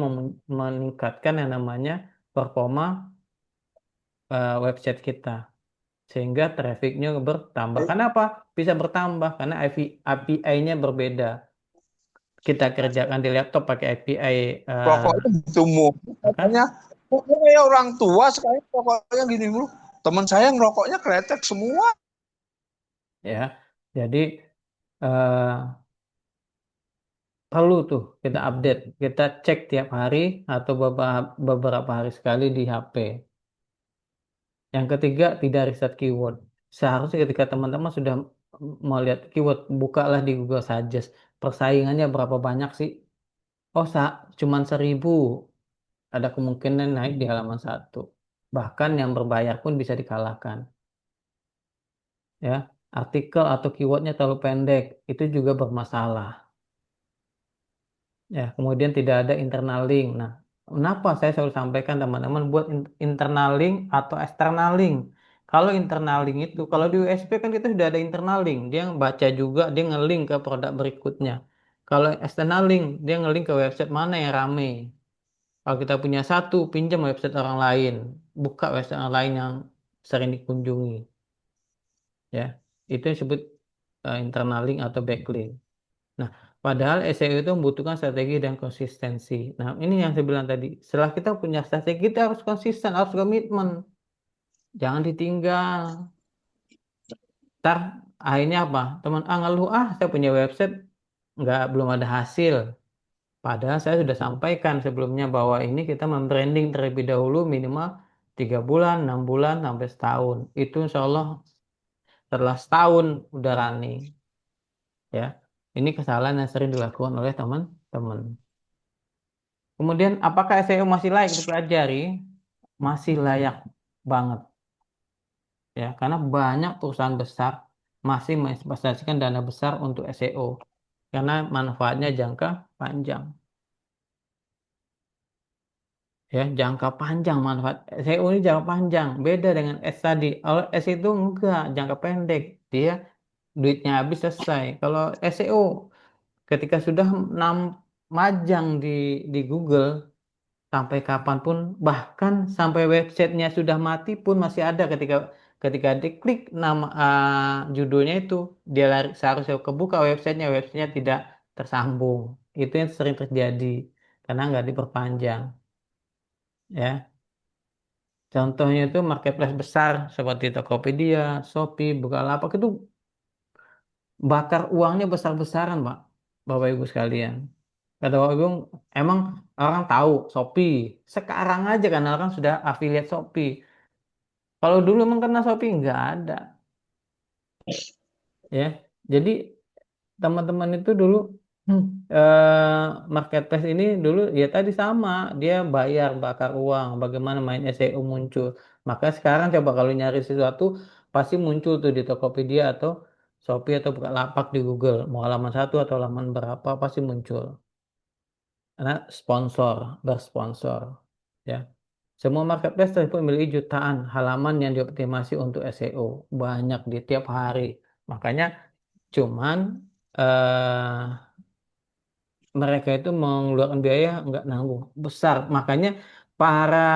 meningkatkan yang namanya performa website kita. Sehingga trafficnya bertambah. Kenapa? Bisa bertambah karena API-nya berbeda. Kita kerjakan di laptop pakai API Rokoknya ditumbuh. kan? Rokoknya kayak orang tua sekarang rokoknya gini mulu. Teman saya ngerokoknya kretek semua. Ya. Jadi eh, perlu tuh kita update, kita cek tiap hari atau beberapa hari sekali di HP. Yang ketiga, tidak riset keyword. Seharusnya ketika teman-teman sudah mau lihat keyword, bukalah di Google Suggest. Persaingannya berapa banyak sih? Oh, cuman 1.000. Ada kemungkinan naik di halaman 1. Bahkan yang berbayar pun bisa dikalahkan. Ya, artikel atau keywordnya terlalu pendek, itu juga bermasalah. Ya, kemudian tidak ada internal link. Nah, kenapa saya selalu sampaikan teman-teman buat internal link atau external link? Kalau internal link itu, kalau di USP kan kita sudah ada internal link, dia baca juga, dia ngelink ke produk berikutnya. Kalau external link, dia ngelink ke website mana yang rame. Kalau kita punya satu, pinjam website orang lain, buka website orang lain yang sering dikunjungi, ya. Itu yang disebut internal link atau backlink. Nah, padahal SEO itu membutuhkan strategi dan konsistensi. Nah, ini yang saya bilang tadi. Setelah kita punya strategi, kita harus konsisten, harus komitmen. Jangan ditinggal. Ntar akhirnya apa? Teman ngeluh, saya punya website, belum ada hasil. Padahal saya sudah sampaikan sebelumnya bahwa ini kita membranding terlebih dahulu minimal 3 bulan, 6 bulan, sampai setahun. Itu insya Allah setelah setahun udah running. Ya, ini kesalahan yang sering dilakukan oleh teman-teman. Kemudian, apakah SEO masih layak dipelajari? Masih layak banget, ya, karena banyak perusahaan besar masih menginvestasikan dana besar untuk SEO karena manfaatnya jangka panjang. Ya, jangka panjang manfaat SEO ini jangka panjang. Beda dengan S tadi. Kalau S itu enggak, jangka pendek. Dia duitnya habis selesai. Kalau SEO ketika sudah majang di Google, sampai kapanpun, bahkan sampai websitenya sudah mati pun masih ada ketika ketika diklik nama judulnya itu, dia seharusnya kebuka websitenya tidak tersambung. Itu yang sering terjadi karena nggak diperpanjang, ya. Contohnya itu marketplace besar seperti Tokopedia, Shopee, Bukalapak itu bakar uangnya besar-besaran, Pak. Bapak Ibu sekalian. Kata Bapak Ibu, emang orang tahu Shopee. Sekarang aja kan orang sudah affiliate Shopee. Kalau dulu emang kena Shopee nggak ada, ya. Jadi teman-teman itu dulu hmm, marketplace ini dulu ya tadi sama, dia bayar bakar uang. Bagaimana main SEO muncul? Maka sekarang coba kalau nyari sesuatu pasti muncul tuh di Tokopedia atau Shopee atau Bukalapak di Google. Mau halaman 1 atau halaman berapa pasti muncul. karena bersponsor, ya. Semua marketplace tersebut memiliki jutaan halaman yang dioptimasi untuk SEO, banyak di tiap hari. Makanya cuman eh, mereka itu mengeluarkan biaya nggak nanggung besar. Makanya para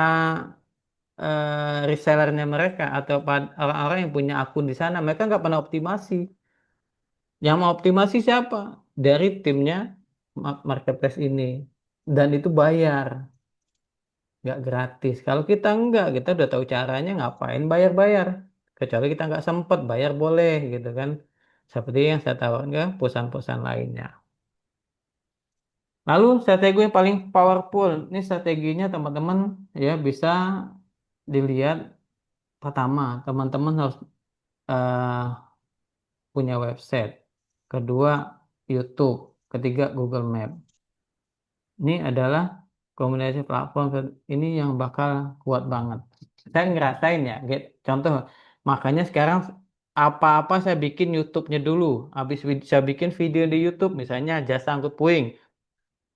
resellernya mereka atau orang-orang yang punya akun di sana, mereka nggak pernah optimasi. Yang mau optimasi siapa? Dari timnya marketplace ini. Dan itu bayar, nggak gratis. Kalau kita nggak, kita udah tahu caranya, ngapain bayar-bayar. Kecuali kita nggak sempet, bayar boleh gitu kan. Seperti yang saya tawarkan ke perusahaan-perusahaan lainnya. Lalu strategi yang paling powerful, ini strateginya teman-teman ya bisa dilihat. Pertama, teman-teman harus eh, punya website. Kedua, YouTube. Ketiga, Google Map. Ini adalah kombinasi platform ini yang bakal kuat banget. Saya ngerasain ya, contoh. Makanya sekarang apa-apa saya bikin YouTube-nya dulu. Habis saya bikin video di YouTube, misalnya jasa angkut puing.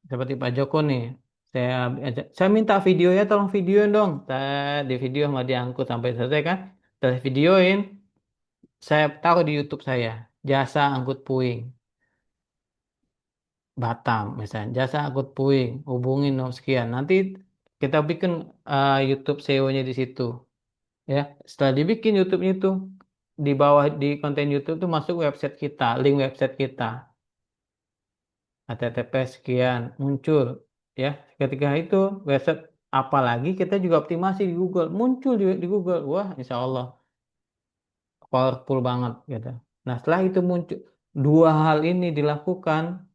Seperti Pak Joko nih. Saya minta videonya, tolong videoin dong. Di video sama diangkut sampai selesai kan. Saya videoin, saya taruh di YouTube saya. Jasa angkut puing. Batam misalnya jasa angkut puing hubungin nomor sekian nanti kita bikin YouTube SEO-nya di situ ya setelah dibikin YouTube itu di bawah di konten YouTube tuh masuk website kita link website kita http sekian muncul ya ketika itu website apalagi kita juga optimasi di Google muncul di Google wah insya Allah powerful banget gitu nah setelah itu muncul dua hal ini dilakukan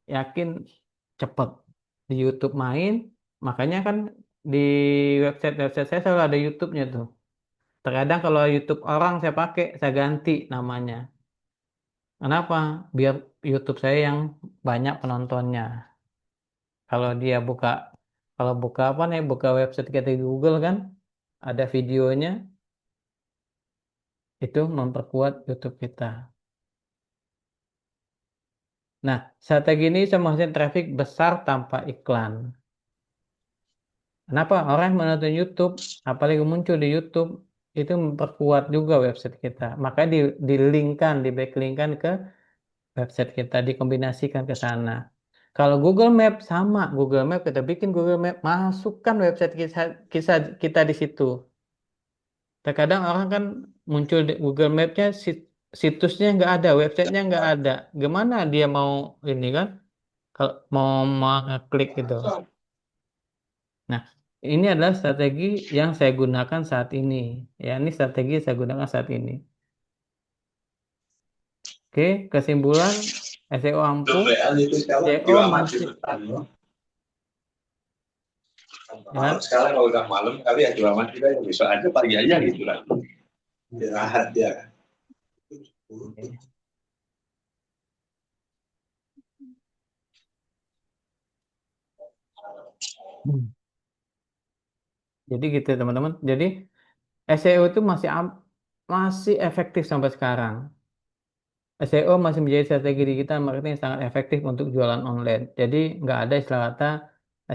yakin cepet di YouTube main makanya kan di website saya selalu ada YouTube-nya tuh terkadang kalau YouTube orang saya pakai saya ganti namanya kenapa biar YouTube saya yang banyak penontonnya kalau dia buka kalau buka apa nih buka website kita di Google kan ada videonya itu memperkuat YouTube kita nah strategi ini bisa menghasilkan traffic besar tanpa iklan. Kenapa orang menonton YouTube, apalagi muncul di YouTube, itu memperkuat juga website kita. Maka di backlinkkan ke website kita, dikombinasikan ke sana. Kalau Google Map sama, Google Map kita bikin Google Map, masukkan website kita di situ. Terkadang orang kan muncul di Google Map-nya situsnya nggak ada, websitenya nggak ada. Gimana dia mau ini kan? Kalau mau klik itu. Nah, ini adalah strategi yang saya gunakan saat ini. Ya, ini strategi yang saya gunakan saat ini. Oke, kesimpulan SEO ampuh, SEO masih ya. Sekarang kalau udah malam kali ya cuma kita yang besok aja pagi aja gitu lah. Istirahat ya. Hmm. Jadi gitu teman-teman. Jadi SEO itu masih efektif sampai sekarang. SEO masih menjadi strategi digital marketing yang sangat efektif untuk jualan online. Jadi nggak ada istilah kata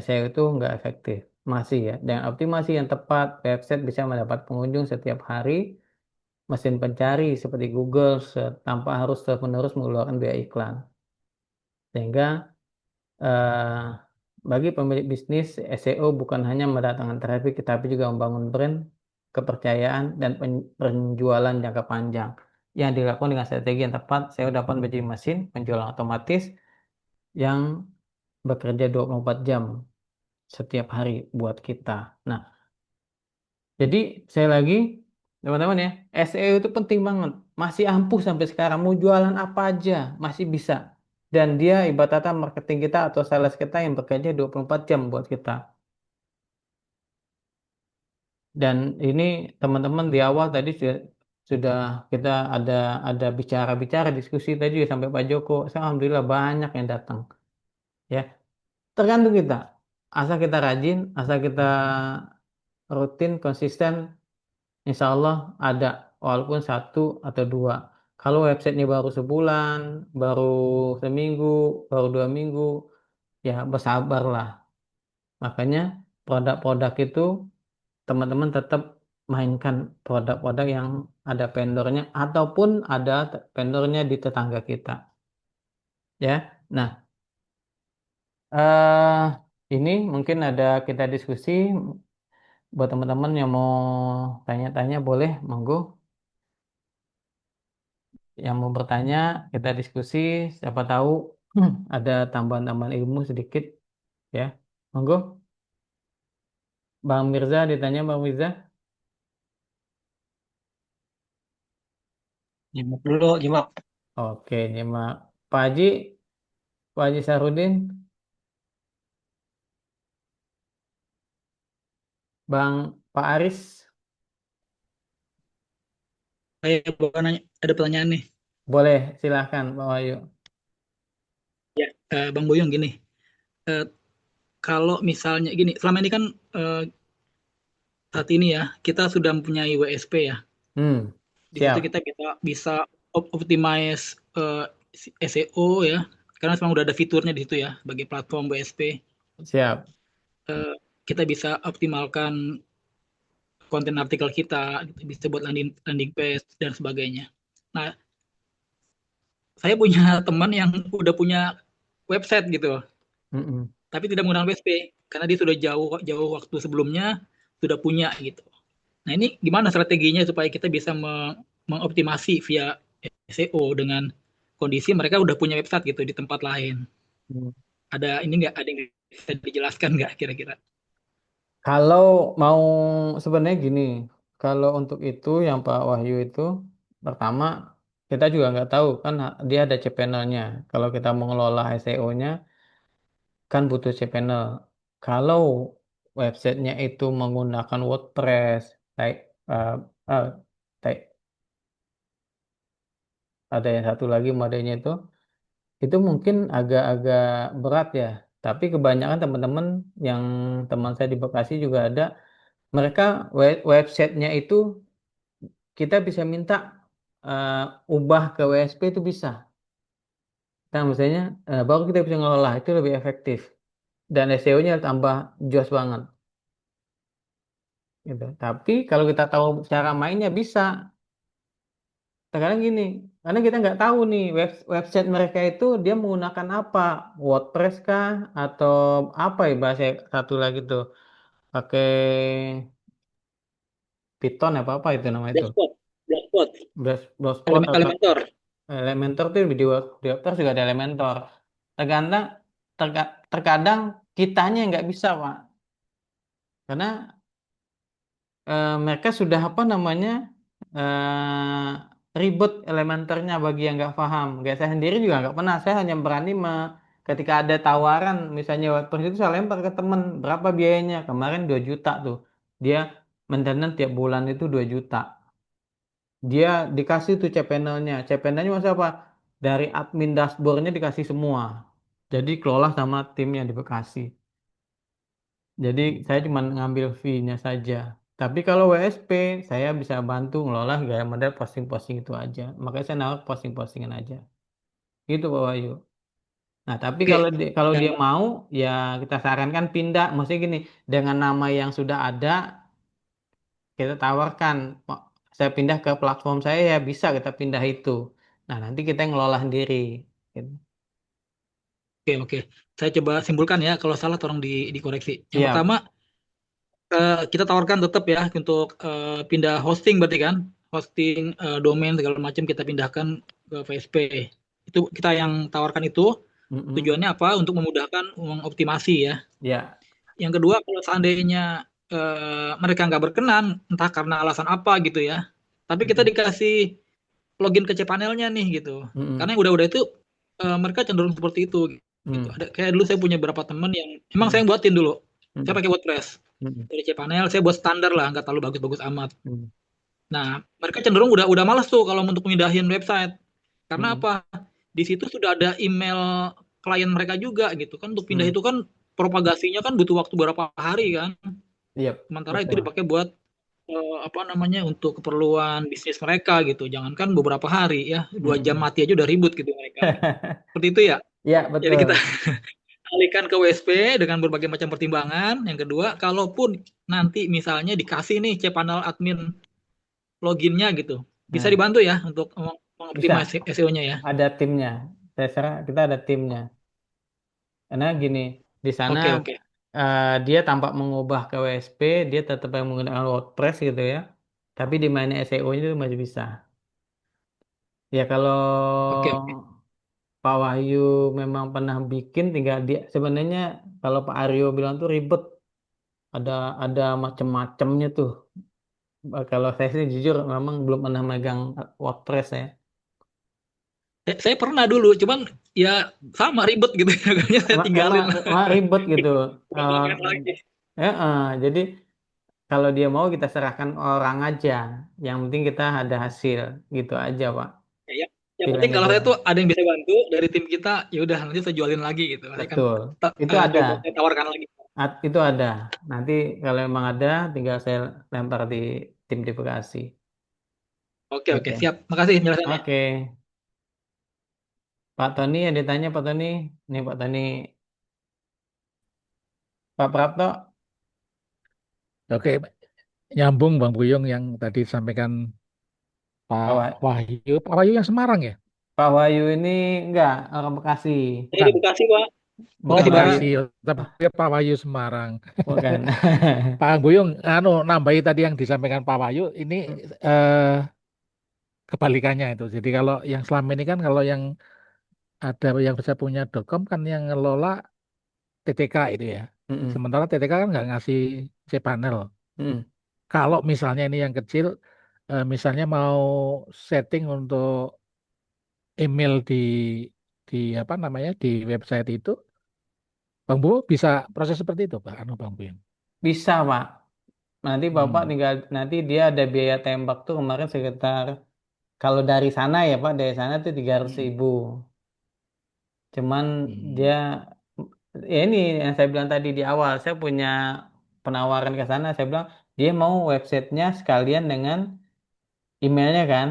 SEO itu nggak efektif. Masih ya. Dengan optimasi yang tepat, website bisa mendapat pengunjung setiap hari. Mesin pencari seperti Google tanpa harus terus-menerus mengeluarkan biaya iklan. Sehingga eh, bagi pemilik bisnis, SEO bukan hanya mendatangkan traffic, tetapi juga membangun brand, kepercayaan, dan penjualan jangka panjang. Yang dilakukan dengan strategi yang tepat, SEO dapat menjadi mesin penjualan otomatis yang bekerja 24 jam setiap hari buat kita. Nah, jadi saya lagi, teman-teman ya, SEO itu penting banget. Masih ampuh sampai sekarang. Mau jualan apa aja, masih bisa. Dan dia ibaratnya marketing kita atau sales kita yang bekerja 24 jam buat kita. Dan ini teman-teman di awal tadi sudah kita ada bicara-bicara diskusi tadi juga sampai Pak Joko. Saya alhamdulillah banyak yang datang. Ya, tergantung kita. Asal kita rajin, asal kita rutin, konsisten, Insya Allah ada, walaupun satu atau dua. Kalau websitenya baru sebulan, baru seminggu, baru 2 minggu, ya bersabarlah. Makanya produk-produk itu teman-teman tetap mainkan produk-produk yang ada vendornya ataupun ada vendornya di tetangga kita. Ya, nah eh ini mungkin ada kita diskusi buat teman-teman yang mau tanya-tanya boleh, monggo. Yang mau bertanya kita diskusi, siapa tahu ada tambahan-tambahan ilmu sedikit ya. Monggo, Bang Mirza ditanya Bang Mirza. Nyimak dulu, nyimak. Oke, nyimak. Pak Haji, Pak Haji Sarudin, Bang Pak Aris, Saya bukan nanya, ada pertanyaan nih. boleh silahkan Pak Wahyu. Ya, Bang Boyong gini, eh, kalau misalnya gini, selama ini kan saat ini ya kita sudah mempunyai WSP ya. Di situ Siap, kita bisa optimize SEO ya, karena memang udah ada fiturnya di situ ya sebagai platform WSP. siap. Kita bisa optimalkan konten artikel kita, gitu, bisa buat landing page dan sebagainya. Nah, saya punya teman yang udah punya website gitu, Mm-mm. tapi tidak menggunakan WSP karena dia sudah jauh waktu sebelumnya sudah punya gitu. Nah, ini gimana strateginya supaya kita bisa mengoptimasi via SEO dengan kondisi mereka udah punya website gitu di tempat lain. Hmm. Ada ini nggak? Ada yang bisa dijelaskan nggak kira-kira? Kalau mau sebenarnya gini, kalau untuk itu yang Pak Wahyu itu pertama kita juga nggak tahu kan dia ada cPanel-nya. Kalau kita mengelola SEO-nya kan butuh cPanel. Kalau websitenya itu menggunakan WordPress, kayak eh, eh, kayak ada yang satu lagi modelnya itu mungkin agak-agak berat ya. Tapi kebanyakan teman-teman yang teman saya di Bekasi juga ada, mereka websitenya itu kita bisa minta ubah ke WSP itu bisa. Nah, misalnya baru kita bisa ngelola itu lebih efektif dan SEO-nya tambah jos banget gitu. Tapi kalau kita tahu cara mainnya bisa. Sekarang gini, karena kita nggak tahu nih website mereka itu dia menggunakan apa, WordPress kah atau apa ya bahasa satu lagi tuh, pakai Python apa apa itu nama itu, Blogspot, Blogspot atau Elementor. Elementor tuh di WordPress juga ada Elementor. Terkadang terkadang kitanya nggak bisa Pak, karena mereka sudah apa namanya ribet elementernya bagi yang nggak paham. Kayak saya sendiri juga nggak pernah. Saya hanya berani ketika ada tawaran, misalnya WordPress itu saya lempar ke temen berapa biayanya. Kemarin 2 juta tuh. Dia maintenance tiap bulan itu 2 juta. Dia dikasih tuh cPanel-nya. CPanel-nya maksudnya apa? Dari admin dashboard-nya dikasih semua. Jadi kelola sama timnya di Bekasi. Jadi saya cuma ngambil fee-nya saja. Tapi kalau WSP, saya bisa bantu ngelola gaya model posting-posting itu aja. Makanya saya naruh posting-postingan aja. Gitu Pak Wahyu. Nah, tapi Oke, kalau dan dia mau, ya kita sarankan pindah. Maksudnya gini, dengan nama yang sudah ada, kita tawarkan, "Pak, saya pindah ke platform saya ya bisa kita pindah itu. Nah, nanti kita yang ngelola sendiri. Gitu. oke. Saya coba simpulkan ya, kalau salah tolong dikoreksi. Yang Siap. pertama, kita tawarkan tetap ya untuk pindah hosting berarti kan, hosting domain segala macam kita pindahkan ke VSP. Itu kita yang tawarkan itu Mm-mm. tujuannya apa? Untuk memudahkan mengoptimasi ya. Ya. Yang kedua, kalau seandainya mereka nggak berkenan, entah karena alasan apa gitu ya, tapi kita Mm-mm. dikasih login ke cPanel-nya nih gitu. Karena Mm-mm. yang udah-udah itu mereka cenderung seperti itu gitu. Mm. Ada kayak dulu saya punya beberapa teman yang emang saya Mm. yang buatin dulu. Saya Mm. pakai WordPress Mm. dari cPanel, saya buat standar lah, nggak terlalu bagus-bagus amat. Mm. Nah, mereka cenderung udah malas tuh kalau untuk mindahin website. Karena Mm. apa? Di situ sudah ada email klien mereka juga gitu kan. Untuk pindah Mm. itu kan propagasinya kan butuh waktu beberapa hari kan. Iya, Sementara itu betul. dipakai buat apa namanya untuk keperluan bisnis mereka gitu. Jangankan beberapa hari ya, 2 jam Mm-mm. mati aja udah ribut gitu mereka. Seperti itu ya. Iya, Jadi betul. kita alihkan ke WSP dengan berbagai macam pertimbangan. Yang kedua, kalaupun nanti misalnya dikasih nih cPanel admin loginnya gitu, bisa Nah, dibantu ya untuk bisa. mengoptimasi SEO-nya ya. Ada timnya. Saya serah kita ada timnya. Karena gini, di sana Oke, oke. dia tampak mengubah ke WSP, dia tetap yang menggunakan WordPress gitu ya. Tapi di mana SEO-nya itu masih bisa. Ya kalau Oke, oke. Pak Wahyu memang pernah bikin, tinggal dia sebenarnya kalau Pak Aryo bilang tuh ribet, ada ada macem-macemnya tuh. Kalau saya sih jujur memang belum pernah megang WordPress ya. Saya pernah dulu, cuman ya sama ribet gitu. Makanya saya Emang, tinggalin. emang ribet gitu. Eh, Ulangan lagi. jadi kalau dia mau kita serahkan orang aja. Yang penting kita ada hasil gitu aja, Pak. Ya, yang penting Pilihannya kalau dia. saya tuh ada yang bisa bantu dari tim kita, ya udah nanti saya jualin lagi gitu. Saya kan Betul. Itu ada. coba saya tawarkan lagi. Itu ada. Nanti kalau memang ada, tinggal saya lempar di tim di Bekasi. Oke, oke, Gitu. siap. Makasih penjelasannya. Oke. Pak Tony, ada tanya Pak Tony. Nih Pak Tony. Pak Prapto. Oke, nyambung Bang Buyung yang tadi disampaikan Pak, Pak Wa- Wahyu. Pak Wahyu yang Semarang ya? Pak Wahyu ini enggak orang Bekasi. Saya di Bukan. Bekasi, Pak. Oh, Bukan Bekasi Barat. Bekasi, tapi Pak Wahyu Semarang. bukan. Pak Buyung, nambahi tadi yang disampaikan Pak Wahyu, ini eh, kebalikannya itu. Jadi kalau yang selama ini kan kalau yang ada yang bisa punya .com kan yang ngelola TTK itu ya. Mm-mm. Sementara TTK kan nggak ngasih cPanel. Mm-mm. Kalau misalnya ini yang kecil, misalnya mau setting untuk email di apa namanya di website itu, Bang Bu bisa proses seperti itu, Pak Bang Bu. Bisa, Pak. Nanti Bapak Hmm. tinggal, nanti dia ada biaya tembak tuh kemarin sekitar, kalau dari sana ya Pak, dari sana tuh 300 Hmm. ribu. Cuman dia, Hmm. ya ini yang saya bilang tadi di awal, saya punya penawaran ke sana, saya bilang, dia mau websitenya sekalian dengan emailnya kan.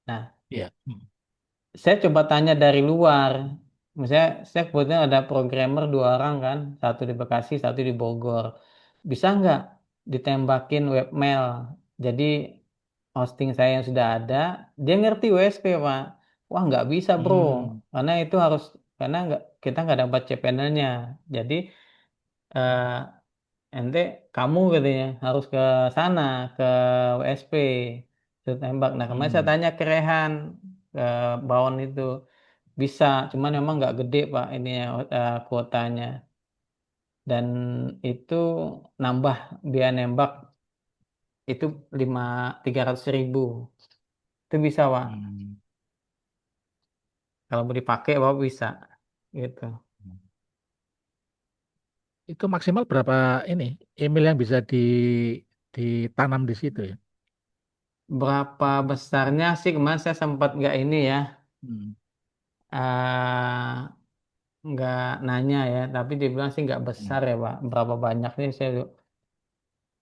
Nah, Iya. Hmm. saya coba tanya dari luar. Misalnya, saya kebetulan ada programmer 2 orang kan, satu di Bekasi, satu di Bogor. Bisa nggak ditembakin webmail? Jadi hosting saya yang sudah ada, dia ngerti WSP Pak. Wah nggak bisa bro, Hmm. karena itu harus karena nggak kita nggak dapat cPanel-nya. Jadi eh, ente kamu katanya harus ke sana ke WSP saya tembak. Nah kemarin saya Hmm. tanya ke Rehan ke Bawon itu bisa, cuman memang nggak gede Pak ini kuotanya dan itu nambah biaya nembak itu 300 ribu itu bisa Pak Hmm. kalau mau dipakai Bapak bisa gitu. Itu maksimal berapa ini email yang bisa ditanam di situ ya? Berapa besarnya sih kemarin saya sempat nggak ini ya Hmm. eh nggak nanya ya tapi dibilang sih nggak Hmm. besar ya Pak berapa banyak nih saya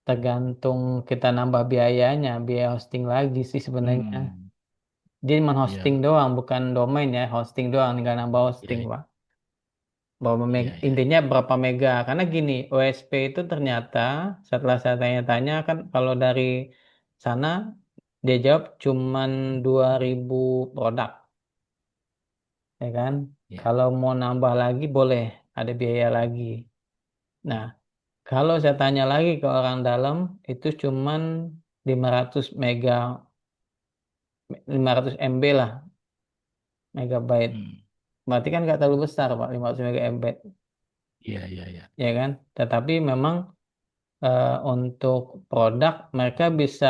tergantung kita nambah biayanya biaya hosting lagi sih sebenarnya Hmm. dia cuma hosting Iya, doang bukan domain ya hosting doang nggak nambah hosting iya, Pak bahwa iya, iya. intinya berapa mega karena gini OSP itu ternyata setelah saya tanya-tanya kan kalau dari sana dia jawab cuman 2.000 produk ya kan Iya. kalau mau nambah lagi boleh ada biaya lagi nah kalau saya tanya lagi ke orang dalam itu cuman 500 mega 500 MB lah megabyte Hmm. berarti kan nggak terlalu besar Pak 500 MB Iya, iya, iya. ya kan tetapi memang untuk produk mereka bisa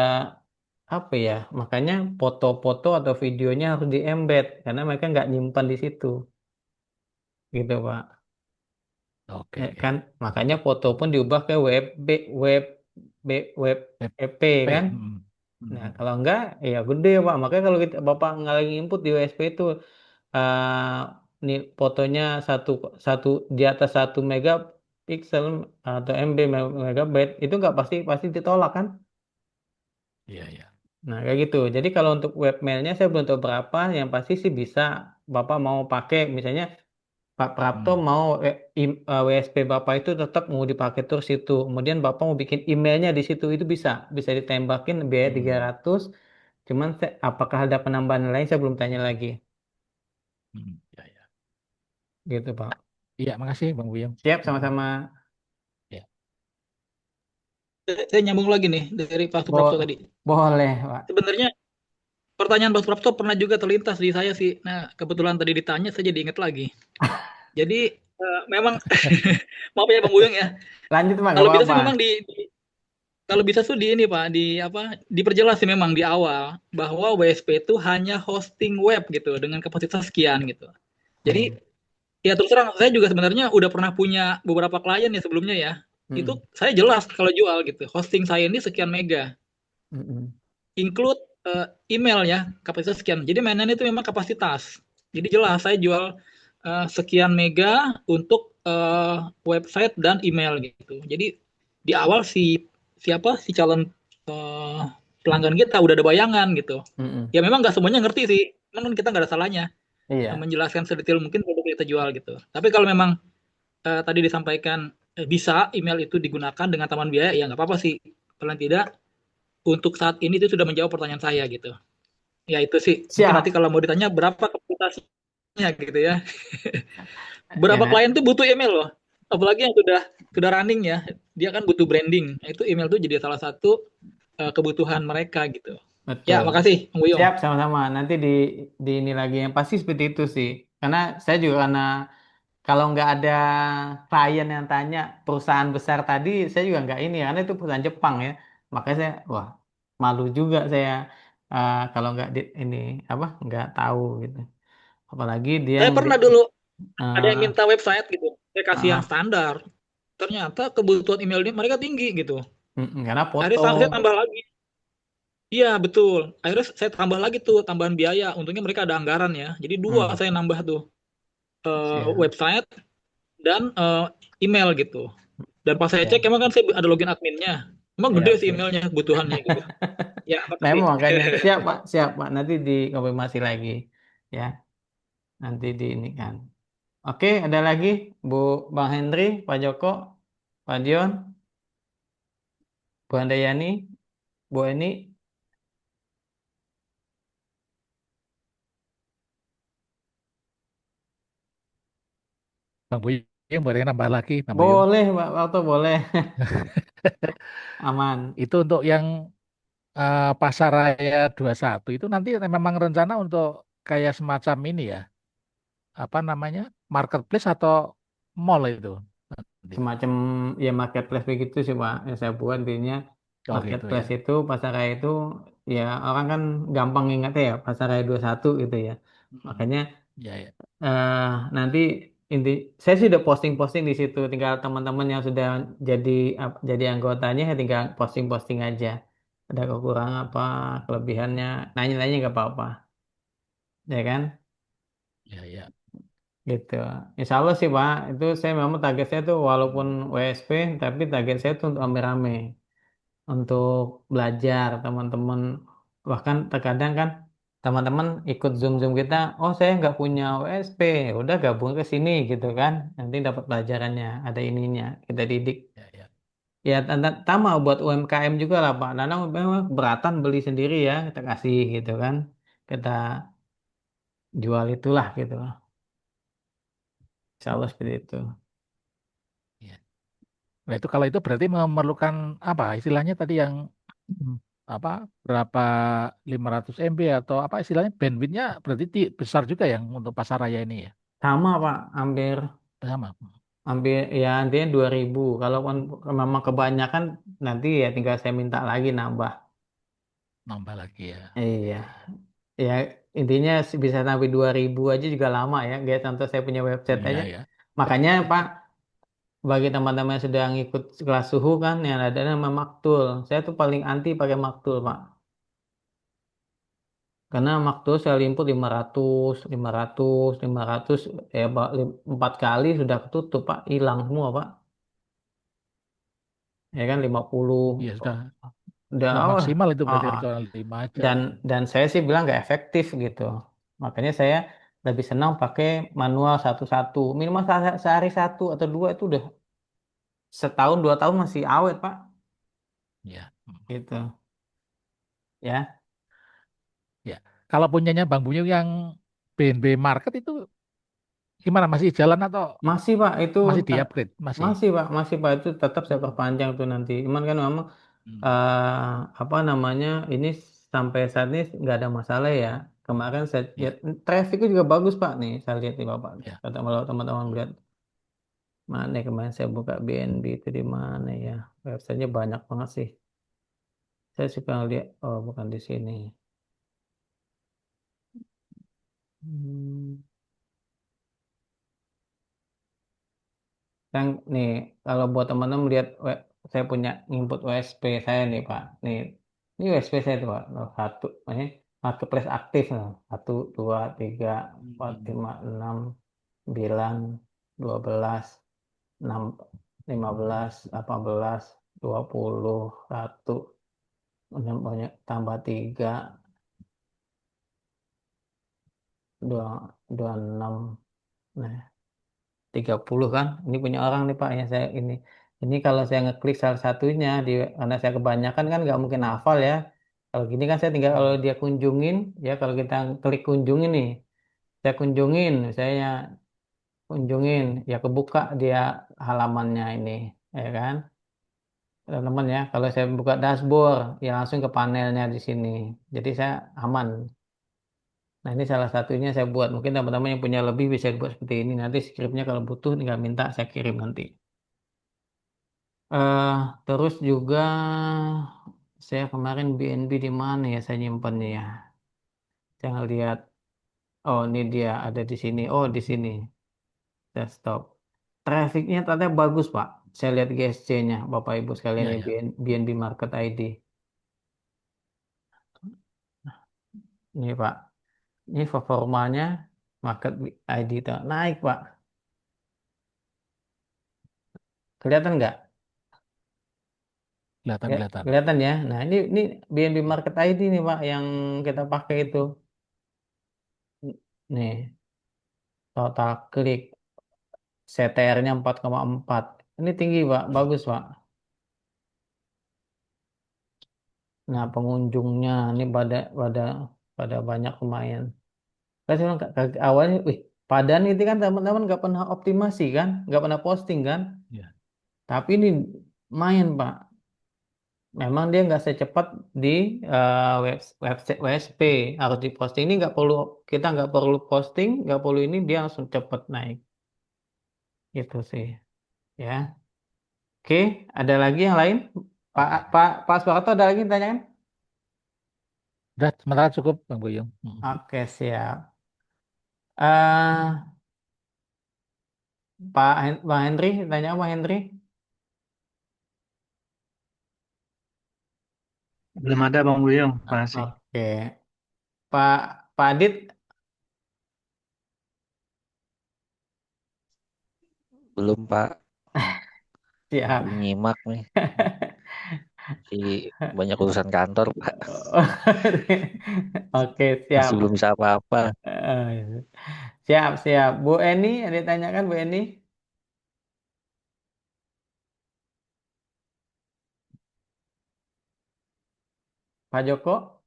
apa ya makanya foto-foto atau videonya harus di embed karena mereka nggak nyimpan di situ gitu Pak ya Oke. kan makanya foto pun diubah ke web B, web EP PP. kan Hmm. nah Hmm. kalau enggak ya gede Pak makanya kalau kita Bapak nggak lagi input di WSP itu nih fotonya satu satu di atas 1 megapiksel atau MB megabyte itu nggak pasti pasti ditolak kan. Iya, iya. Nah, kayak gitu. Jadi kalau untuk webmailnya saya belum tahu berapa, yang pasti sih bisa Bapak mau pakai misalnya Pak Prapto Hmm. mau WSP Bapak itu tetap mau dipakai terus itu. Kemudian Bapak mau bikin emailnya di situ itu bisa ditembakin biaya Hmm. 300. Cuman apakah ada penambahan lain saya belum tanya lagi. Hmm. Ya, ya. Gitu Pak. Iya, makasih Bang Buyung. Siap Hmm. sama-sama. Ya. Saya nyambung lagi nih dari Pak Suprapto Bo tadi. boleh Pak. Sebenarnya pertanyaan Pak Suprapto pernah juga terlintas di saya sih. Nah, kebetulan tadi ditanya, saya jadi ingat lagi. Jadi memang maaf ya Bang Buyung ya. Lanjut Pak, nggak Kalau bisa apa-apa. sih memang kalau bisa tuh di ini Pak, di apa? Diperjelas sih memang di awal bahwa WSP itu hanya hosting web gitu dengan kapasitas sekian gitu. Jadi Hmm. ya terus terang saya juga sebenarnya udah pernah punya beberapa klien ya sebelumnya ya. Hmm. Itu saya jelas kalau jual gitu. Hosting saya ini sekian mega, Hmm. include email ya, kapasitas sekian. Jadi mainan itu memang kapasitas. Jadi jelas saya jual sekian mega untuk website dan email gitu. Jadi di awal si calon eh, pelanggan kita udah ada bayangan gitu. Hmm. Ya memang nggak semuanya ngerti sih, memang kita nggak ada salahnya Iya. menjelaskan sedetail mungkin produk yang kita jual gitu. Tapi kalau memang tadi disampaikan bisa email itu digunakan dengan taman biaya, ya nggak apa-apa sih. Paling tidak untuk saat ini itu sudah menjawab pertanyaan saya gitu. Ya itu sih. Mungkin nanti Siap. kalau mau ditanya berapa kapasitasnya gitu ya. Ya, Berapa klien tuh butuh email loh. Apalagi yang sudah running ya. Dia kan butuh branding. Nah, itu email tuh jadi salah satu kebutuhan mereka gitu. Ya, betul. makasih, Bang Buyung. Siap sama-sama. Nanti di ini lagi yang pasti seperti itu sih. Karena saya juga karena kalau nggak ada klien yang tanya perusahaan besar tadi, saya juga nggak ini ya, karena itu perusahaan Jepang ya. Makanya saya, wah, malu juga saya kalau nggak ini apa nggak tahu gitu. Apalagi dia Saya pernah dulu ada eh, yang minta website gitu. Saya kasih yang ah, standar. Ternyata kebutuhan emailnya mereka tinggi gitu. karena Akhirnya foto. saya tambah lagi. Iya, betul. Akhirnya saya tambah lagi tuh tambahan biaya. Untungnya mereka ada anggaran ya. Jadi dua Hmm, saya nambah tuh siap. website dan email gitu. Dan pas saya cek Siap, emang kan saya ada login adminnya. Emang gede siap, sih siap. emailnya kebutuhannya gitu. Ya, makasih. Memang makanya siap Pak. Nanti dikonfirmasi lagi ya. Nanti di ini kan. Oke, ada lagi Bu Bang Hendri, Pak Joko, Pak Dion, Bu Handayani, Bu Eni. Bang Buyung boleh nambah lagi, Bang Buyung. Boleh, Pak Waktu boleh. Aman. Itu untuk yang Pasaraya 21 itu nanti memang rencana untuk kayak semacam ini ya, apa namanya, marketplace atau mall itu nanti. Semacam ya marketplace begitu sih Pak. Yang saya buat intinya Oh gitu ya. marketplace itu pasaraya itu ya orang kan gampang ingatnya ya pasaraya 21 gitu ya. Hmm. Makanya Ya, ya. eh nanti inti saya sih udah posting-posting di situ. Tinggal teman-teman yang sudah jadi jadi anggotanya ya tinggal posting-posting aja. Ada kekurangan apa, kelebihannya, nanya-nanya nggak apa-apa, ya kan? Ya, ya. Gitu. Insya Allah sih Pak, itu saya memang target saya tuh walaupun WSP, tapi target saya tuh untuk rame-rame, untuk belajar teman-teman. Bahkan terkadang kan teman-teman ikut Zoom-Zoom kita, oh saya nggak punya WSP, udah gabung ke sini gitu kan, nanti dapat pelajarannya, ada ininya, kita didik. Ya, ya. Ya, sama buat UMKM juga lah Pak. Nanang memang beratan beli sendiri ya, kita kasih gitu kan, kita jual itulah gitu. Insya Allah seperti itu. Ya. Nah, itu kalau itu berarti memerlukan apa istilahnya tadi yang apa berapa 500 MB atau apa istilahnya bandwidthnya berarti besar juga yang untuk pasaraya ini ya. Sama Pak, hampir Sama. hampir ya intinya 2000. Kalau memang kebanyakan nanti ya tinggal saya minta lagi nambah. Nambah lagi ya. Iya, Ya, ya. ya intinya bisa sampai 2000 aja juga lama ya. Guys, contoh saya punya website aja. Iya ya. Makanya Pak, bagi teman-teman yang sudah ngikut kelas suhu kan, yang ada nama Maktul. Saya tuh paling anti pakai Maktul Pak. Karena Maktul saya input 500 ya Pak, 4 kali sudah ketutup Pak, hilang semua Pak. Ya kan 50. Iya sudah Udah nggak oh, maksimal itu oh, berarti oh. kalau 5 aja. dan saya sih bilang nggak efektif gitu. Makanya saya lebih senang pakai manual satu-satu. Minimal sehari satu atau dua itu udah setahun 2 tahun masih awet Pak. Ya. Gitu ya. Ya. Kalau punyanya Bang Buyung yang BNB Market itu gimana? Masih jalan atau Masih Pak itu masih di-upgrade? Masih. masih Pak itu tetap saya Hmm. perpanjang tuh nanti. Cuman kan memang Hmm. apa namanya ini sampai saat ini nggak ada masalah ya. Kemarin saya lihat Ya. trafficnya juga bagus Pak nih. Saya lihat nih Bapak. Ya. Kata kalau teman-teman Hmm. lihat mana ya, kemarin saya buka BNB itu di mana ya? Websitenya banyak banget sih. Saya suka lihat. Oh bukan di sini. Hmm. Kan nih, kalau buat teman-teman lihat saya punya input USP saya nih Pak. Ini USP saya tuh Pak. Satu, ini marketplace aktif. Nah. 1, 2, 3, 4, 5, 6, 9, 12, 15, 18, banyak tambah 3, 26. Nah, 30 kan. Ini punya orang nih Pak yang saya ini. Ini kalau saya ngeklik salah satunya karena saya kebanyakan kan nggak mungkin hafal ya. Kalau gini kan saya tinggal kalau dia kunjungin ya kalau kita klik kunjungin nih, saya kunjungin, saya kunjungin ya kebuka dia halamannya ini ya kan. Teman-teman ya, kalau saya buka dashboard ya langsung ke panelnya di sini. Jadi saya aman. Nah, ini salah satunya saya buat. Mungkin teman-teman yang punya lebih bisa buat seperti ini. Nanti scriptnya kalau butuh tinggal minta saya kirim nanti. eh Terus juga saya kemarin BNB di mana ya saya nyimpannya ya. Saya lihat, oh ini dia ada di sini. Oh di sini. Desktop. Trafficnya ternyata bagus Pak. Saya lihat GSC-nya Bapak Ibu sekalian Ya, ini ya. BNB Market ID. Ini Pak. Ini performanya Market ID tuh naik Pak. Kelihatan nggak? Kelihatan, Ya, kelihatan. kelihatan ya. Nah, ini BNB Market ID nih, Pak, yang kita pakai itu. Nih, total klik CTR-nya 4,4. Ini tinggi, Pak. Bagus, Pak. Nah, pengunjungnya ini pada banyak lumayan. Kan saya bilang, awalnya, wih, Padan itu kan teman-teman nggak pernah optimasi kan, nggak pernah posting kan. Ya. Tapi ini main, Pak. Memang dia nggak secepat di website WSP harus diposting ini nggak perlu kita nggak perlu posting nggak perlu ini dia langsung cepet naik gitu sih ya. Oke, ada lagi yang lain Pak Oke. Pak Soeharto ada lagi yang tanyakan. Udah, sementara cukup Bang Buyung. Oke siap. eh Bang Henry tanya apa Henry. Belum ada Bang Buyung, makasih. Oke Pak Pak Adit Belum Pak, siap. baru nyimak nih. Si banyak urusan kantor Pak, Oke masih siap. belum bisa apa-apa. Eh, siap siap Bu Eni ada yang tanyakan Bu Eni. Pak Joko,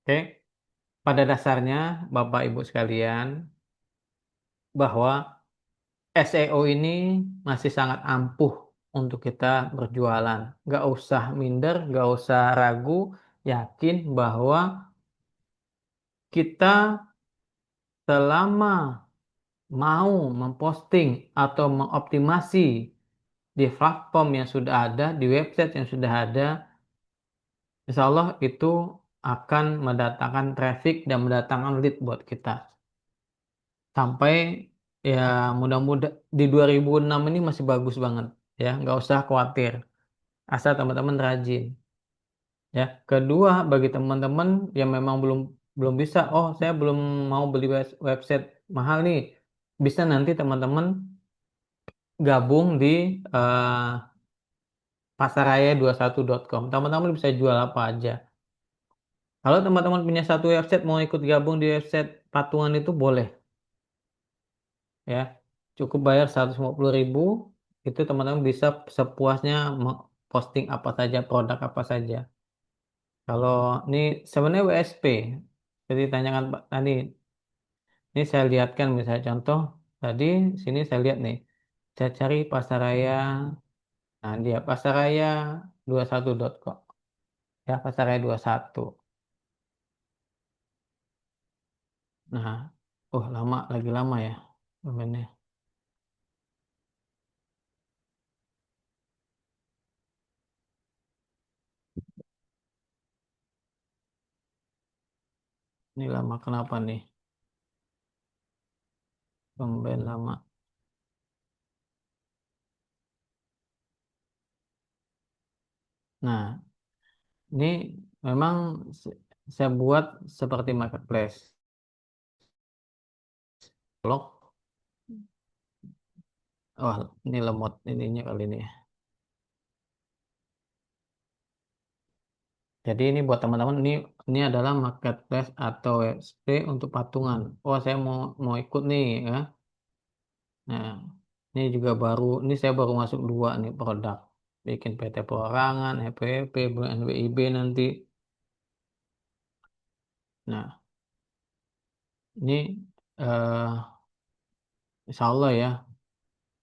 oke. Pada dasarnya, Bapak Ibu sekalian, bahwa SEO ini masih sangat ampuh untuk kita berjualan. Nggak usah minder, nggak usah ragu, yakin bahwa kita selama mau memposting atau mengoptimasi di platform yang sudah ada, di website yang sudah ada, insya Allah itu akan mendatangkan traffic dan mendatangkan lead buat kita. Sampai ya mudah-mudahan di 2006 ini masih bagus banget ya nggak usah khawatir asal teman-teman rajin ya. Kedua, bagi teman-teman yang memang belum belum bisa, oh saya belum mau beli website mahal nih, bisa nanti teman-teman gabung di eh, pasaraya21.com. Teman-teman bisa jual apa aja. Kalau teman-teman punya satu website mau ikut gabung di website patungan itu boleh ya. Cukup bayar 150.000 itu teman-teman bisa sepuasnya posting apa saja, produk apa saja. Kalau ini sebenarnya WSP, jadi tanyakan Pak tadi, ini saya lihatkan misalnya contoh tadi sini saya lihat nih, saya cari pasaraya, nah dia pasaraya21.com ya pasaraya21. Nah, lama lagi lama ya domainnya. Ini lama kenapa nih? Domain lama. Nah, ini memang saya buat seperti marketplace. Blog. Wah, ini lemot ininya kali ini ya. Jadi ini buat teman-teman ini adalah marketplace atau WSP untuk patungan. Oh, saya mau ikut nih ya. Nah, ini juga ini saya baru masuk 2 nih produk. Bikin PT Perorangan, EPP, NWIB nanti. Nah, ini eh insya Allah ya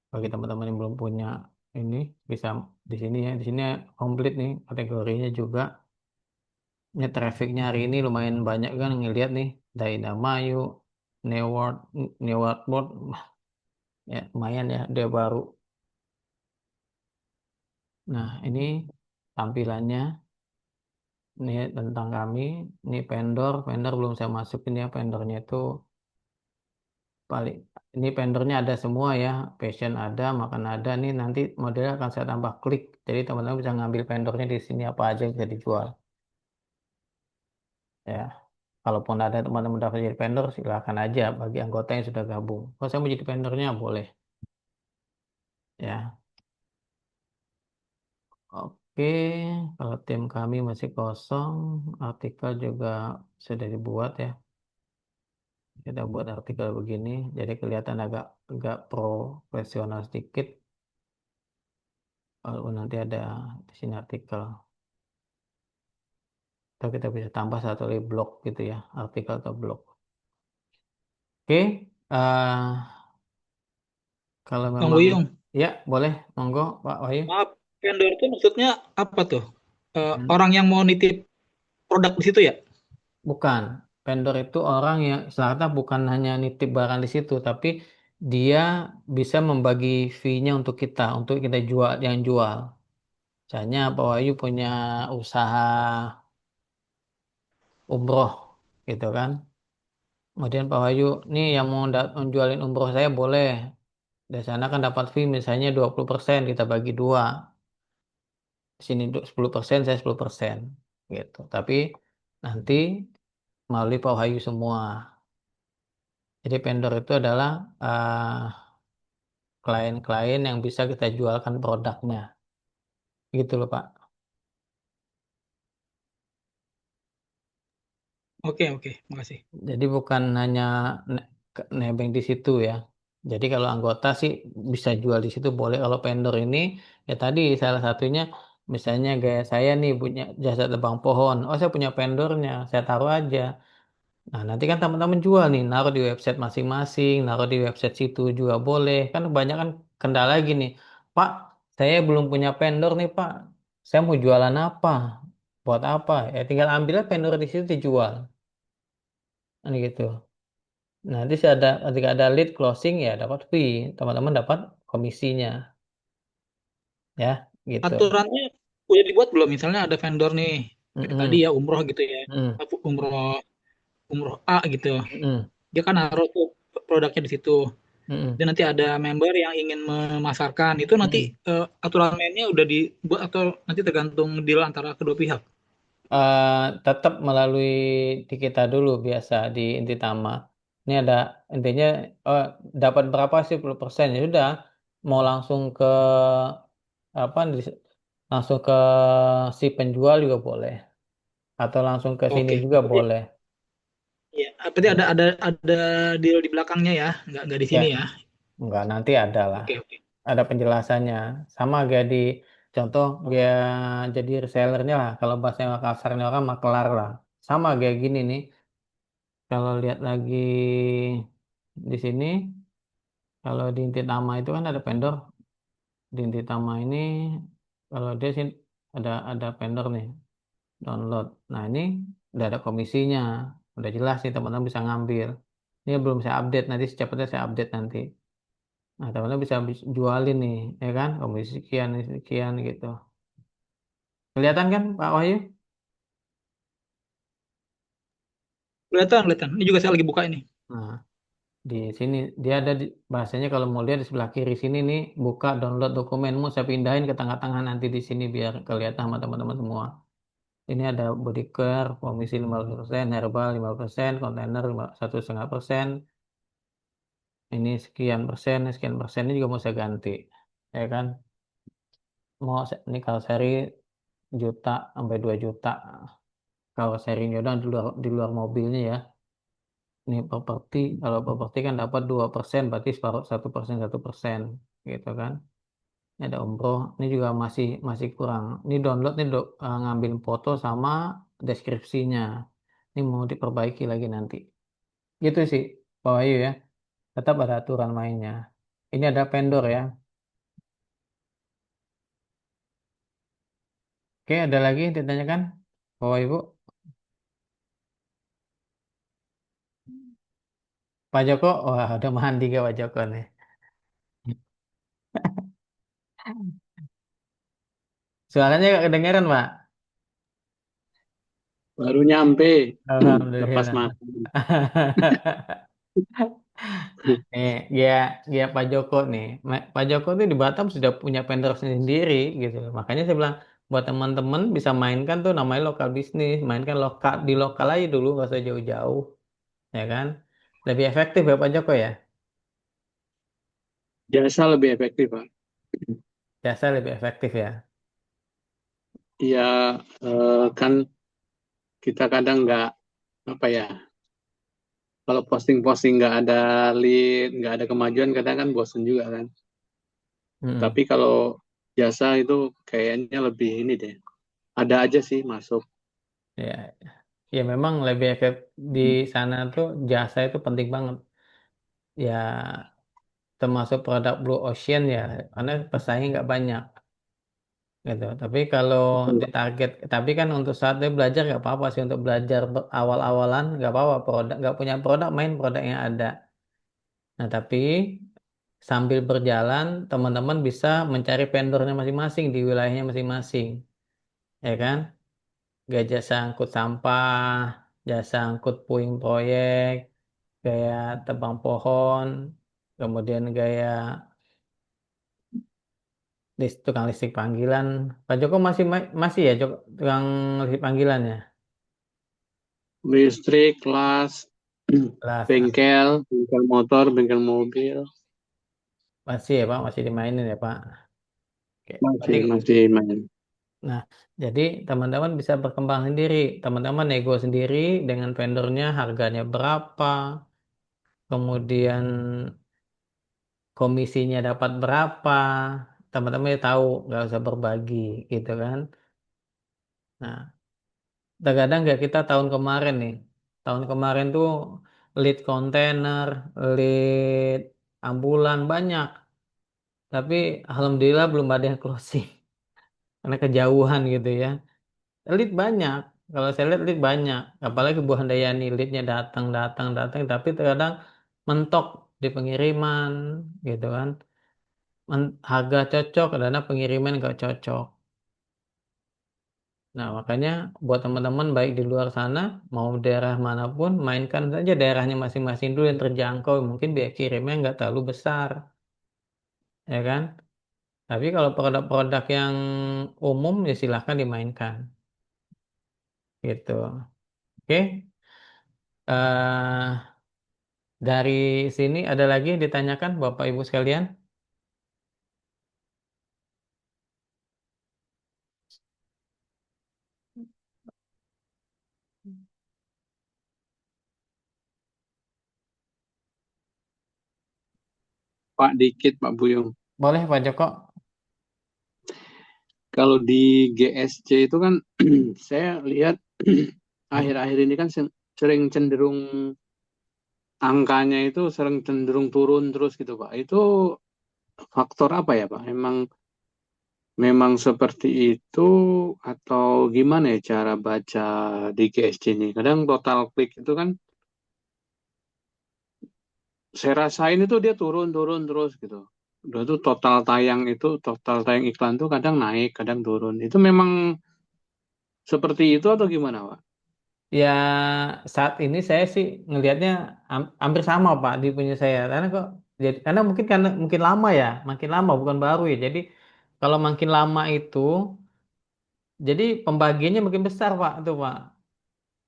bagi teman-teman yang belum punya ini bisa di sini ya. Di sini komplit nih kategorinya juga. Ini trafficnya hari ini lumayan banyak kan ngelihat nih. Dynamayu, Newart, Newart Board, ya lumayan ya dia baru. Nah ini tampilannya ini tentang kami. Ini vendor belum saya masukin ya vendornya itu paling. Ini vendornya ada semua ya, passion ada, makan ada. Nih nanti modelnya akan saya tambah klik. Jadi teman-teman bisa ngambil vendornya di sini apa aja yang bisa dijual. Ya, kalaupun ada teman-teman daftar jadi vendor, silakan aja bagi anggota yang sudah gabung. Kalau saya mau jadi vendornya boleh. Ya, oke. Kalau tim kami masih kosong, artikel juga sudah dibuat ya. Kita buat artikel begini, jadi kelihatan agak agak profesional sedikit. Kalau nanti ada di sini artikel, atau kita bisa tambah satu lagi blog gitu ya, artikel atau blog. Oke, kalau Bang memang Buyung, ya boleh, monggo Pak Wahyu. maaf, vendor itu maksudnya apa tuh? Hmm. Orang yang mau nitip produk di situ ya? Bukan, vendor itu orang yang selata bukan hanya nitip barang di situ, tapi dia bisa membagi fee-nya untuk kita jual yang jual. Misalnya Pak Wahyu punya usaha umroh, gitu kan. Kemudian Pak Wahyu, nih yang mau jualin umroh saya boleh. Dari sana kan dapat fee misalnya 20%, kita bagi dua. Di sini 10%, saya 10%. Gitu. Tapi nanti melalui Pak Wahyu semua. Jadi vendor itu adalah klien-klien yang bisa kita jualkan produknya. Gitu loh Pak. Oke, oke, makasih. Jadi bukan hanya nebeng di situ ya. Jadi kalau anggota sih bisa jual di situ boleh. Kalau vendor ini ya tadi salah satunya misalnya gaya saya nih punya jasa tebang pohon. Oh saya punya vendornya, saya taruh aja. Nah nanti kan teman-teman jual nih, naruh di website masing-masing, naruh di website situ juga boleh. Kan banyak kan kendala gini. Pak, saya belum punya vendor nih Pak. Saya mau jualan apa? Buat apa? Ya tinggal ambilnya vendor di situ dijual. Kan gitu. Nanti ketika ada lead closing ya dapat fee, teman-teman dapat komisinya, ya gitu. Aturannya udah dibuat belum? Misalnya ada vendor nih, kayak tadi Mm-mm. ya umroh gitu ya, Mm-mm. umroh umroh A gitu. Mm-mm. Dia kan naruh tuh produknya di situ. Mm-mm. Dan nanti ada member yang ingin memasarkan. Itu nanti Mm-mm. aturan mainnya udah dibuat atau nanti tergantung deal antara kedua pihak. Tetap melalui di kita dulu biasa di Intitama. Ini ada intinya dapat berapa sih 10%, ya sudah mau langsung ke apa langsung ke si penjual juga boleh, atau langsung ke sini Oke. juga Berarti, boleh. ya, berarti ada deal di belakangnya ya, nggak di sini Ya, ya. enggak, nanti ada lah. Oke, oke. Ada penjelasannya. Sama kayak di contoh dia jadi resellernya lah. Kalau bahasa kasarnya orang makelar lah. Sama kayak gini nih. Kalau lihat lagi di sini, kalau di Inti Tama itu kan ada vendor. Di Inti Tama ini kalau dia sih ada vendor nih download. Nah ini udah ada komisinya. Udah jelas sih teman-teman bisa ngambil. Ini belum saya update nanti secepatnya saya update nanti. Nah, teman-teman bisa jualin nih, ya kan? Komisi sekian, sekian gitu. Kelihatan kan Pak Wahyu? Kelihatan, kelihatan. Ini juga saya lagi buka ini. Nah, di sini dia ada di, bahasanya kalau mau lihat di sebelah kiri sini nih, buka download dokumenmu, saya pindahin ke tengah-tengah nanti di sini biar kelihatan sama teman-teman semua. Ini ada body care, komisi 15%, herbal 5%, kontainer 1,5%. Ini sekian persen ini juga mau saya ganti. Ya kan? Ini kalau seri juta sampai 2 juta. Kalau serinya udah di luar mobilnya ya. Ini properti, kalau properti kan dapat 2%, berarti separuh 1%, gitu kan. Ini ada umroh, ini juga masih masih kurang. Ini download nih ngambil foto sama deskripsinya. Ini mau diperbaiki lagi nanti. Gitu sih, Pak Wahyu ya. Tetap ada aturan mainnya. Ini ada vendor ya. Oke, ada lagi yang ditanyakan, Bapak Ibu. Pak Joko, wah udah mandi ke Pak Joko nih. Suaranya gak kedengeran, Pak. Baru nyampe lepas Alhamdulillah. makan. Nih, dia Pak Joko nih. Pak Joko tuh di Batam sudah punya vendor sendiri gitu. Makanya saya bilang buat teman-teman bisa mainkan tuh namanya lokal bisnis, mainkan lokal di lokal aja dulu nggak usah jauh-jauh, ya kan? Lebih efektif ya Pak Joko ya. Jasa lebih efektif, Pak. Jasa lebih efektif ya. Iya, kan kita kadang nggak, apa ya, kalau posting-posting nggak ada lead, nggak ada kemajuan, kadang kan bosen juga kan. Mm-mm. Tapi kalau jasa itu kayaknya lebih ini deh. Ada aja sih masuk. Ya, ya memang lebih efektif di sana tuh jasa itu penting banget. Ya termasuk produk Blue Ocean ya, karena pesaingnya nggak banyak. Gitu. Tapi kalau di target, tapi kan untuk saat dia belajar nggak apa-apa sih untuk belajar awal-awalan nggak apa-apa produk nggak punya produk main produk yang ada. Nah tapi sambil berjalan teman-teman bisa mencari vendornya masing-masing di wilayahnya masing-masing, ya kan? Gak jasa angkut sampah, jasa angkut puing proyek, gaya tebang pohon, kemudian gaya tukang listrik panggilan. Pak Joko masih ya tukang listrik panggilan ya? Listrik, kelas, Kelas. bengkel, bengkel motor, bengkel mobil. Masih ya Pak, masih dimainin ya Pak. Oke. Berarti, Masih main. nah, jadi teman-teman bisa berkembang sendiri. Teman-teman nego sendiri dengan vendornya, harganya berapa, kemudian komisinya dapat berapa. Teman-teman ya tahu, nggak usah berbagi gitu kan. Nah, terkadang nggak kita tahun kemarin nih. Tahun kemarin tuh lead kontainer, lead ambulan banyak. Tapi alhamdulillah belum ada yang closing. Karena kejauhan gitu ya. Lead banyak. Kalau saya lihat lead banyak. Apalagi Bu Handayani leadnya datang, datang, datang. Tapi terkadang mentok di pengiriman gitu kan. Harga cocok, dana pengiriman nggak cocok. Nah makanya buat teman-teman baik di luar sana, mau daerah manapun, mainkan saja daerahnya masing-masing dulu yang terjangkau. Mungkin biaya kirimnya nggak terlalu besar. Ya kan? Tapi kalau produk-produk yang umum ya silahkan dimainkan. Gitu. Oke. eh Dari sini ada lagi yang ditanyakan Bapak Ibu sekalian? Pak dikit Pak Buyung. Boleh Pak Joko? Kalau di GSC itu kan saya lihat akhir-akhir ini kan sering cenderung angkanya itu sering cenderung turun terus gitu Pak. Itu faktor apa ya Pak? Memang seperti itu atau gimana ya cara baca di GSC ini? Kadang total klik itu kan saya rasain itu dia turun terus gitu. Udah tuh total tayang iklan tuh kadang naik, kadang turun. Itu memang seperti itu atau gimana Pak? Ya saat ini saya sih ngelihatnya hampir sama Pak di punya saya. Karena kok jadi karena mungkin lama ya, makin lama bukan baru ya. Jadi kalau makin lama itu jadi pembagiannya makin besar Pak tuh Pak.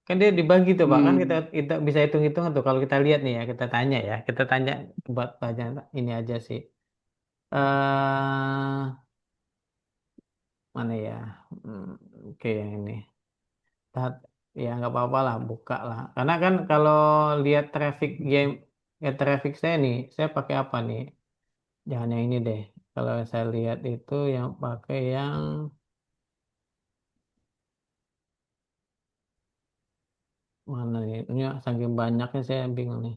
Kan dia dibagi tuh Pak. Kan kita Hmm. kita bisa hitung-hitung tuh kalau kita lihat nih ya, kita tanya ya. Kita tanya buat banyak ini aja sih. Mana ya? Hmm, oke yang ini. Tat- Ya nggak apa-apa lah, buka lah. Karena kan kalau lihat traffic game, ya traffic saya nih, saya pakai apa nih? Jangan yang ini deh. Kalau saya lihat itu yang pakai yang mana nih? Ini saking banyaknya saya bingung nih.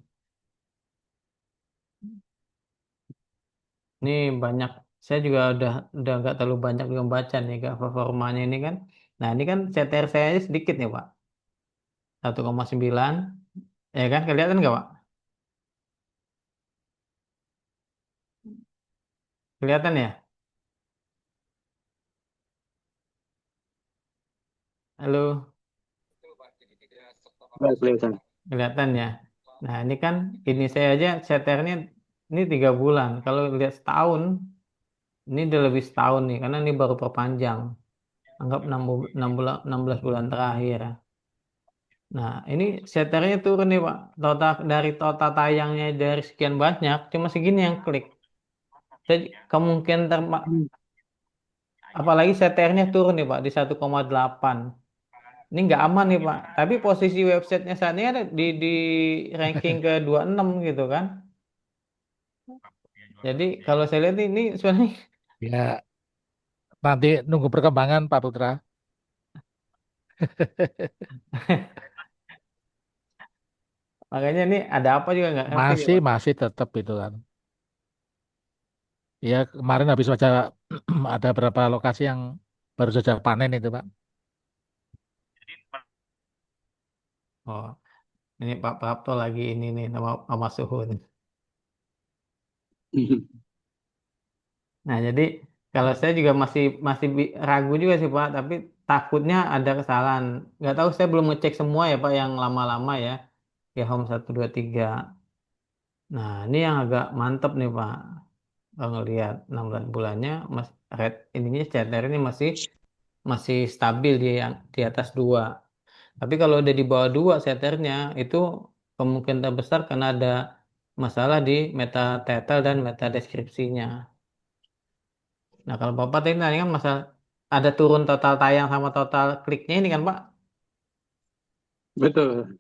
Ini banyak. Saya juga udah nggak terlalu banyak juga baca nih kak performanya ini kan. Nah ini kan CTR saya aja sedikit nih Pak. 1,9. Ya kan kelihatan nggak Pak? Kelihatan ya? Halo, Baik, kelihatan. kelihatan ya. Nah ini kan ini saya aja CTR-nya ini 3 bulan. Kalau lihat setahun, ini udah lebih setahun nih, karena ini baru perpanjang. Anggap 16 bulan terakhir. Nah ini CTR-nya turun nih Pak. Dari total tayangnya dari sekian banyak, cuma segini yang klik. Jadi kemungkinan apalagi CTR-nya turun nih Pak di 1,8. Ini nggak aman nih Pak. Tapi posisi websitenya saat ini ada di ranking ke 26 gitu kan. Jadi kalau saya lihat ini sebenarnya Ya, nanti nunggu perkembangan Pak Putra. makanya ini ada apa juga nggak ngerti nih Masih, Pak. masih tetap itu kan. Ya, kemarin habis baca ada beberapa lokasi yang baru saja panen itu Pak. Oh, ini Pak Prapto lagi ini nih sama Suhu nih. Nah, jadi kalau saya juga masih masih ragu juga sih Pak, tapi takutnya ada kesalahan. Nggak tahu saya belum ngecek semua ya Pak yang lama-lama ya. Ya Home 1, 2, 3. Nah, ini yang agak mantep nih Pak. Kalau ngelihat 16 bulannya mas red ininya CTR ini masih masih stabil di atas 2. Tapi kalau udah di bawah 2 CTR-nya itu kemungkinan besar karena ada masalah di meta title dan meta deskripsinya. Nah, kalau Bapak tadi kan masalah ada turun total tayang sama total kliknya ini kan Pak. Betul.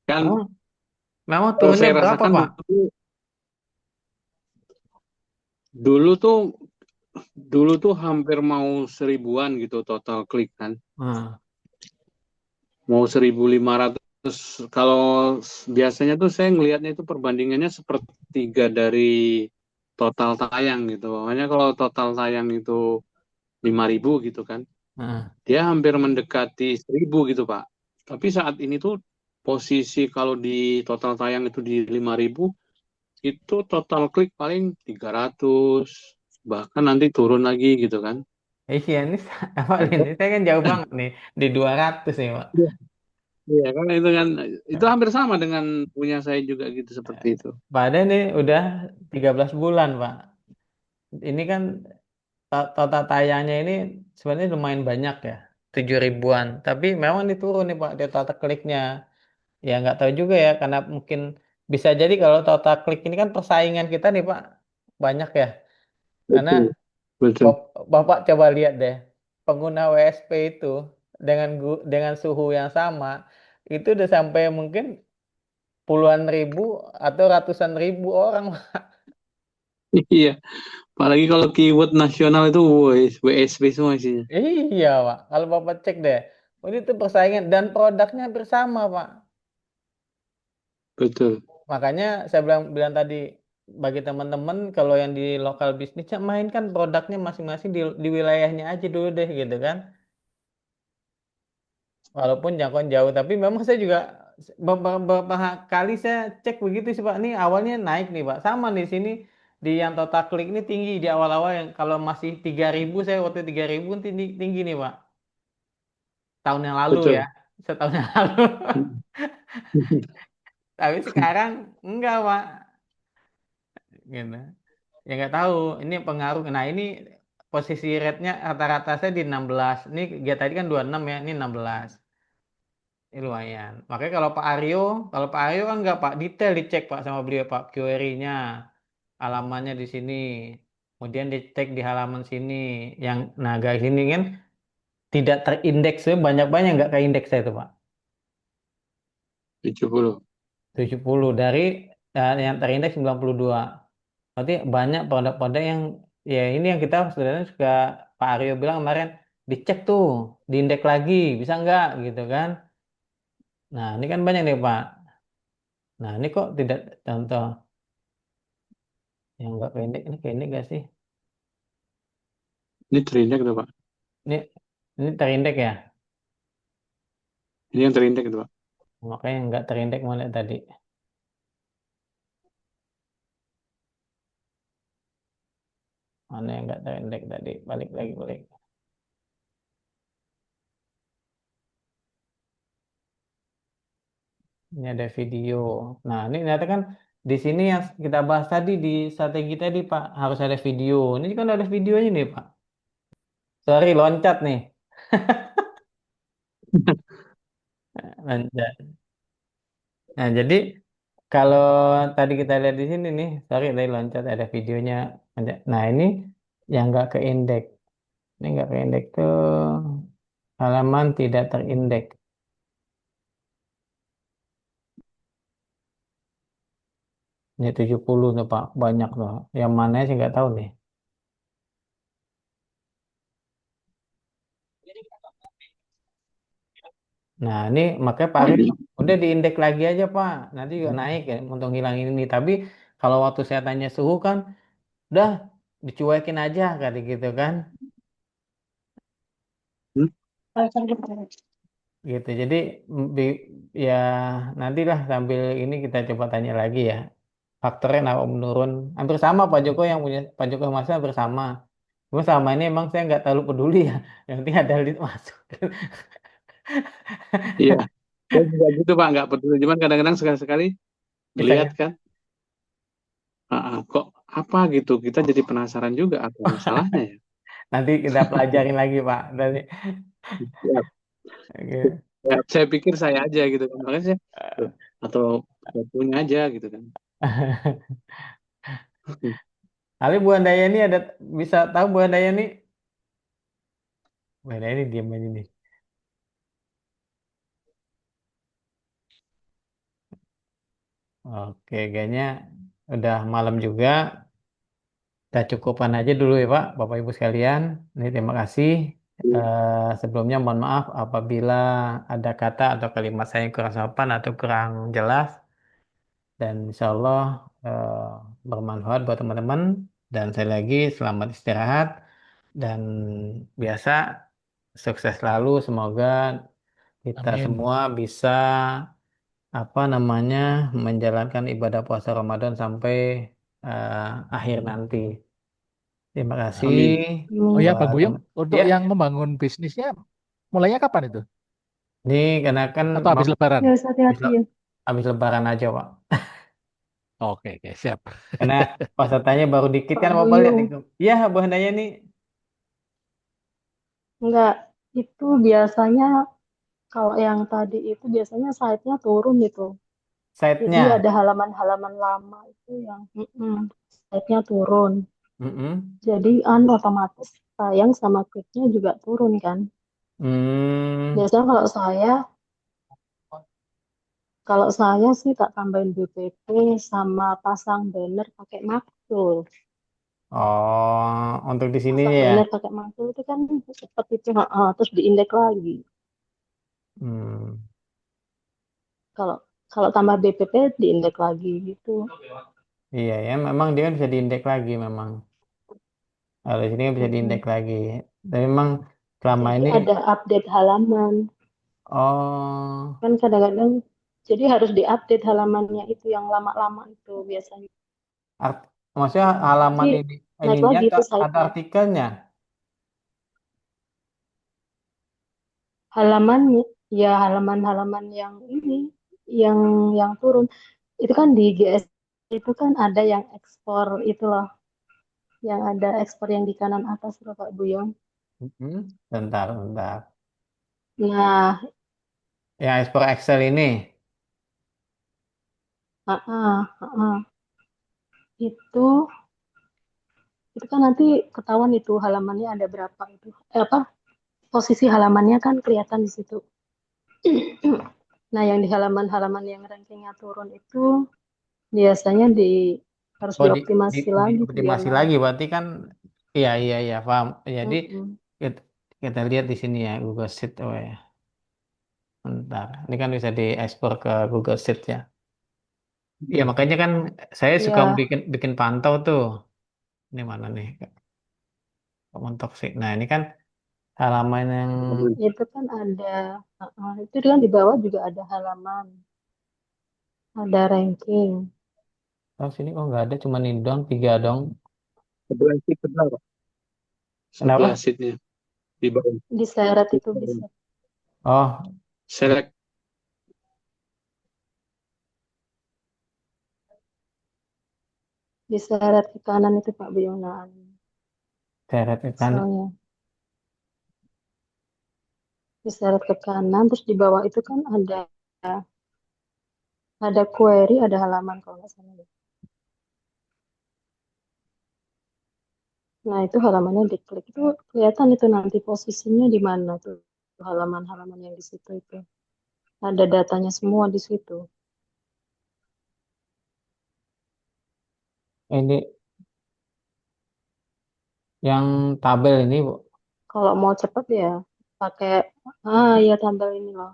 Kan Memang, memang turunnya saya berapa rasakan Pak? dulu tuh dulu tuh hampir mau 1.000-an gitu total klik kan. Nah, Mau 1.500. Kalau biasanya tuh saya ngelihatnya itu perbandingannya sepertiga dari total tayang gitu. Makanya kalau total tayang itu 5.000 gitu kan. nah. Dia hampir mendekati 1.000 gitu Pak. Tapi saat ini tuh posisi kalau di total tayang itu di 5.000, itu total klik paling 300, bahkan nanti turun lagi gitu kan. Iya ini apa ini? Saya kan jauh banget nih di 200 nih Pak. Iya, iya, kan itu hampir sama dengan punya saya juga gitu seperti itu. Padahal ini udah 13 bulan Pak. Ini kan total tayangnya ini sebenarnya lumayan banyak ya. 7 ribuan. Tapi memang diturun nih Pak di total kliknya. Ya nggak tahu juga ya karena mungkin bisa jadi kalau total klik ini kan persaingan kita nih Pak banyak ya. Karena Betul, betul. Bapak coba lihat deh pengguna WSP itu dengan suhu yang sama itu udah sampai mungkin puluhan ribu atau ratusan ribu orang. Iya, apalagi kalau keyword nasional itu WSP semua isinya. Iya, Pak. Kalau Bapak cek deh. Oh, ini tuh persaingan dan produknya hampir sama, Pak. Betul. Makanya saya bilang bilang tadi bagi teman-teman kalau yang di lokal bisnisnya mainkan produknya masing-masing di wilayahnya aja dulu deh gitu kan. Walaupun jangkauan jauh, tapi memang saya juga beberapa kali saya cek begitu sih Pak. Ini awalnya naik nih Pak. Sama di sini di yang total klik ini tinggi di awal-awal yang kalau masih 3.000 saya waktu 3.000 tinggi, tinggi nih Pak. Tahun yang lalu ya. Betul. Setahun yang lalu. Tapi sekarang enggak Pak. Gitu. Ya nggak tahu. Ini pengaruh. Nah ini posisi rate-nya rata-rata saya di 16. Ini dia tadi kan 26 ya. Ini 16. Ini lumayan. Makanya kalau Pak Aryo kan nggak Pak detail dicek Pak sama beliau Pak query-nya, halamannya di sini, kemudian dicek di halaman sini, yang nah garis ini kan tidak terindeks banyak-banyak nggak keindeks saya itu Pak. 70. 70 dari yang terindeks 92. Berarti banyak produk-produk yang ya ini yang kita sebenarnya suka Pak Aryo bilang kemarin dicek tuh, diindeks lagi, bisa nggak gitu kan? Nah ini kan banyak nih Pak. Nah ini kok tidak contoh. Yang nggak pendek ini pendek gak sih? Ini terindek tuh, Pak. Ini ini terindek ya? Ini yang terindek tuh, Pak. Makanya yang nggak terindek mulai tadi. Mana yang nggak terindek tadi? Balik lagi balik. Ini ada video. Nah ini ternyata kan di sini yang kita bahas tadi di strategi tadi Pak harus ada video. Ini kan ada videonya nih Pak. Sorry loncat nih. Loncat. Nah jadi kalau tadi kita lihat di sini nih, sorry tadi loncat ada videonya. Nah ini yang nggak keindek. Ini nggak keindek tuh halaman tidak terindeks. Ini 70 tuh Pak, banyak loh. Yang mana sih nggak tahu nih. Nah ini makanya Pak Arif udah diindeks lagi aja Pak. Nanti juga naik ya untuk ngilangin ini. Tapi kalau waktu saya tanya suhu kan, udah dicuekin aja kata gitu kan. Hmm? Gitu. Jadi ya nantilah sambil ini kita coba tanya lagi ya. Faktornya kenapa menurun. Hampir sama Pak Joko yang punya Pak Joko Mas hampir sama. Cuma sama ini emang saya nggak terlalu peduli ya. Yang penting ada lead masuk. Iya. Saya juga gitu, Pak. Nggak peduli. Cuman kadang-kadang sekali-sekali Bisa melihat kan? kan, kok apa gitu. Kita jadi penasaran juga apa masalahnya ya. Nanti kita pelajarin lagi Pak. Nanti. Ya, Oke. ya, saya pikir saya aja gitu kan. Makanya saya, atau saya punya aja gitu kan. Ali Bu Handayani ada bisa tahu Bu Handayani? Bu Handayani diam aja nih. Oke, kayaknya udah malam juga. Kita cukupkan aja dulu ya Pak, Bapak Ibu sekalian. Ini terima kasih. Sebelumnya mohon maaf apabila ada kata atau kalimat saya yang kurang sopan atau kurang jelas. Dan insya Allah bermanfaat buat teman-teman. Dan saya lagi selamat istirahat. Dan biasa sukses selalu. Semoga kita Amin. semua bisa apa namanya menjalankan ibadah puasa Ramadan sampai akhir nanti. Terima kasih Amin. Oh ya, Bang buat Buyung, untuk ya. yang membangun bisnisnya mulainya kapan itu? Ini karena kan Atau habis Lebaran? Ya, hati-hati ya. habis Lebaran aja Pak. Oke, oke, siap. Karena pesertanya baru dikit Pak kan Bapak lihat nih. Buyung. Iya Bu Handaya nih Enggak, itu biasanya kalau yang tadi itu biasanya site-nya turun gitu. Jadi site-nya. ada halaman-halaman lama itu yang site-nya turun. Mm-mm. Jadi otomatis sayang sama kliknya juga turun kan. Hmm. Biasanya kalau saya sih tak tambahin BPP sama pasang banner pakai Maxul. Oh, untuk di sini Masa ya. benar pakai mantul itu kan seperti itu, terus diindek lagi. Hmm. Kalau kalau tambah BPP diindek lagi gitu. Iya ya, memang dia kan bisa diindek lagi memang. Kalau di sini kan bisa diindek Mm-mm. lagi. Tapi memang selama Jadi ini, ada update halaman. oh, Kan kadang-kadang jadi harus diupdate halamannya itu yang lama-lama itu biasanya. art- maksudnya halaman Nanti ini naik ininya lagi atau itu ada site-nya. artikelnya. Halamannya ya halaman-halaman yang ini yang yang turun. Itu kan di GS itu kan ada yang ekspor itu loh, yang ada ekspor yang di kanan atas loh Pak Buyong. Bentar, bentar. Nah, Yang ekspor Excel ini. ah, ah, ah, itu itu kan nanti ketahuan itu halamannya ada berapa itu. Apa posisi halamannya kan kelihatan di situ. Nah, yang di halaman-halaman yang rankingnya turun itu biasanya harus Oh, dioptimasi lagi tuh biar dioptimasi naik. lagi berarti kan, iya, iya, iya, paham. Jadi Mm-mm. kita, kita lihat di sini ya, Google Sheet. Oh ya, bentar. Ini kan bisa diekspor ke Google Sheet ya. Iya, makanya kan saya suka Ya, bikin bikin pantau tuh. Ini mana nih? Kok mentok sih. Nah, ini kan halaman yang, itu kan ada, itu kan di bawah juga ada halaman, ada ranking. oh sini kok nggak ada, cuma ini doang, 3 dong. Sebelah sheet sebelah, Pak. Sebelah Kenapa? sheetnya di bawah. Diseret itu bisa, Oh, Select. diseret ke kanan itu Pak Buyonaan. seret ke kanan. Soalnya diseret ke kanan, terus di bawah itu kan ada query, ada halaman kalau nggak salah. Ya. Nah, itu halamannya diklik itu kelihatan itu nanti posisinya di mana tuh halaman-halaman yang di situ itu. Ada datanya semua di situ. Ini yang tabel ini, Bu. Kalau mau cepet ya pakai ya tabel ini loh.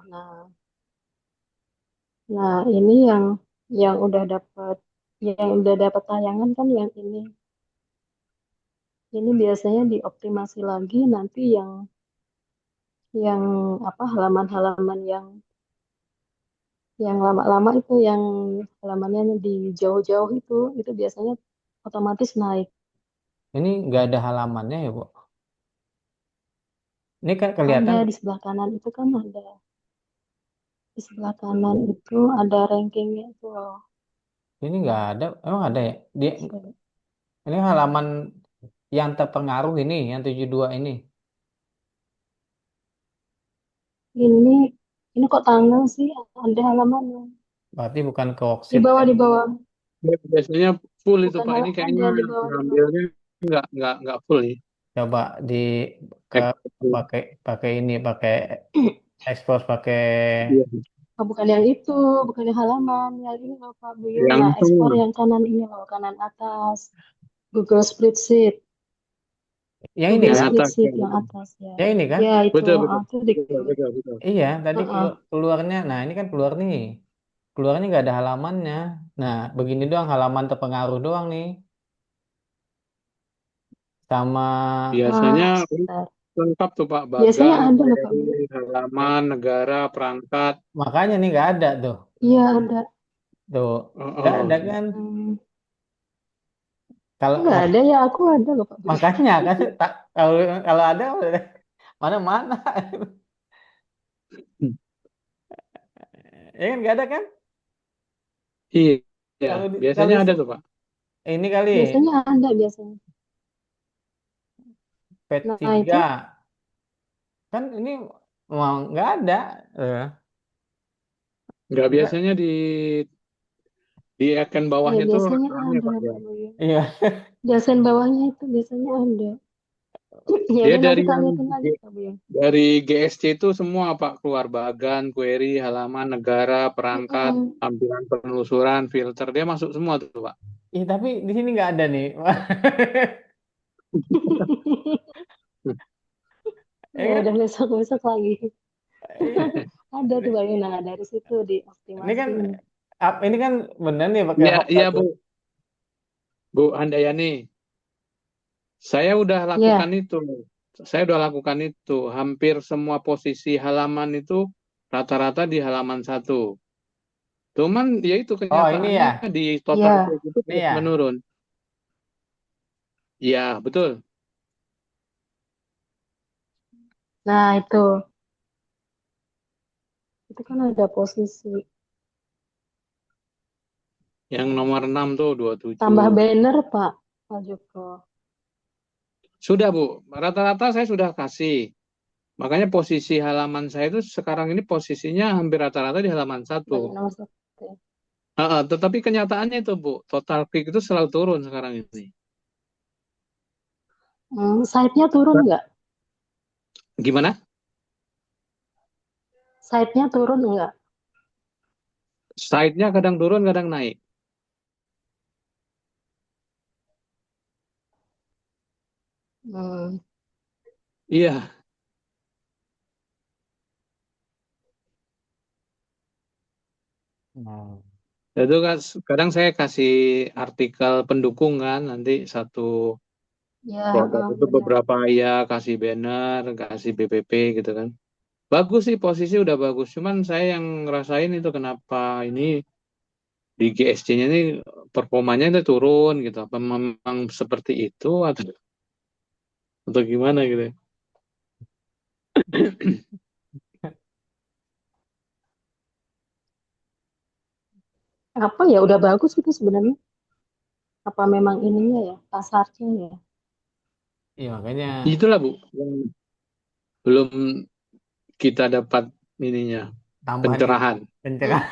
Nah, ini yang udah dapat tayangan kan yang ini. Ini biasanya dioptimasi lagi nanti yang apa halaman-halaman yang lama-lama itu yang halamannya di jauh-jauh itu biasanya otomatis naik. Ini nggak ada halamannya ya, Bu. Ini kan kelihatan, Ada di sebelah kanan itu kan ada. Di sebelah kanan itu ada rankingnya itu loh. ini nggak ada. Emang ada ya? Dia, Bisa- ini halaman yang terpengaruh ini, yang 72 ini. Ini ini kok tanggal sih ada halamannya. Berarti bukan ke Di worksheet bawah ya. di bawah. Ya, biasanya full itu Bukan Pak. Ini halam kayaknya ada di bawah di bawah. ngambilnya nggak full nih. Coba di ke Ekspor. pakai pakai ini, pakai expose pakai, Oh, bukan yang itu, bukan yang halaman, yang ini loh Pak Buyung, Yang yang ekspor semua. yang kanan ini loh, kanan atas. Google Spreadsheet, yang ini Google Yang kan? atas. Spreadsheet Ya, yang betul. atas ya. Yang ini kan? Ya itu, Betul, betul. itu Betul, diklik. betul, betul. Iya, tadi Heeh. keluarnya. Nah, ini kan keluar nih. Keluarnya nggak ada halamannya. Nah, begini doang, halaman terpengaruh doang nih. Sama, Biasanya Sebentar. lengkap tuh Pak. Biasanya Bagan, ada loh Pak query, Buyung. halaman, negara, perangkat. makanya nih nggak ada tuh. Iya ada. Tuh, Oh, nggak oh. ada kan? Hmm, Kalau nggak ada ya, aku ada loh Pak Buyung. makanya kan tak, kalau kalau ada mana mana. Ya kan nggak ada kan? Iya, Kalau biasanya kalau ada tuh Pak. ini kali Biasanya ada biasanya. page Nah 3 itu kan ini mau nggak ada. Eh, Nggak, nggak. biasanya di icon ya bawahnya tuh biasanya rame ada Pak ya. Pak Buyung. Iya. Di aksen bawahnya itu biasanya ada. Ya Dia udah nanti dari tak yang liatin lagi Pak Buyung. dari GSC itu semua Pak, keluar bagan, query, halaman, negara, perangkat, Mm-mm. tampilan penelusuran, filter, dia masuk semua tuh Pak. Ih, tapi di sini nggak ada nih. Ya Ya kan? udah besok-besok lagi. Iya. Ada tuh Ini, Bayu. Nah, dari situ ini kan dioptimasiin. ini kan bener nih pakai Iya, Hokta iya tuh. Bu, Bu Handayani. Saya udah lakukan Ya, itu. Saya udah lakukan itu. Hampir semua posisi halaman itu rata-rata di halaman satu. Cuman ya itu Oh ini kenyataannya ya, di total ya. page itu ini terus ya. menurun. Iya, betul. Nah, itu kan ada posisi. Yang nomor 6 tuh Tambah 27. banner, Pak Joko. Sudah, Bu. Rata-rata saya sudah kasih. Makanya posisi halaman saya itu sekarang ini posisinya hampir rata-rata di halaman satu. Sebagai nomor satu. Ya. Tetapi kenyataannya itu, Bu, total klik itu selalu turun sekarang ini. Site-nya turun nggak? Gimana? Site-nya turun nggak? Site-nya kadang turun, kadang naik. Hmm, Iya, Hmm. itu kan kadang saya kasih artikel pendukung kan, nanti satu ya, produk itu benar. beberapa ya kasih banner, kasih BPP gitu kan. Bagus sih, posisi udah bagus. Cuman saya yang ngerasain itu kenapa ini di GSC-nya ini performanya itu turun gitu. Apa memang seperti itu atau gimana gitu. Apa ya? Udah bagus itu sebenarnya. Apa memang ininya ya? Pasarnya ya? Iya makanya Itulah Bu, yang belum kita dapat ininya tambahan di pencerahan. pencerahan.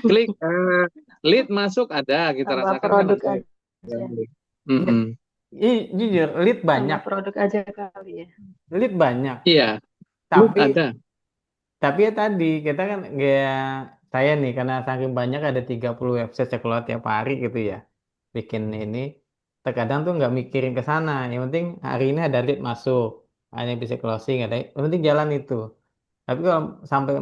Klik lead masuk ada, kita Tambah rasakan kan produk ada. aja. Mm-mm. Jujur, lead Tambah banyak, produk aja kali ya. lead banyak. Iya, lead Tapi ada. ya tadi kita kan kayak saya nih karena saking banyak ada 30 website saya keluar tiap hari gitu ya. Bikin ini terkadang tuh nggak mikirin ke sana. Yang penting hari ini ada lead masuk, hanya bisa closing ada. Yang penting jalan itu. Tapi kalau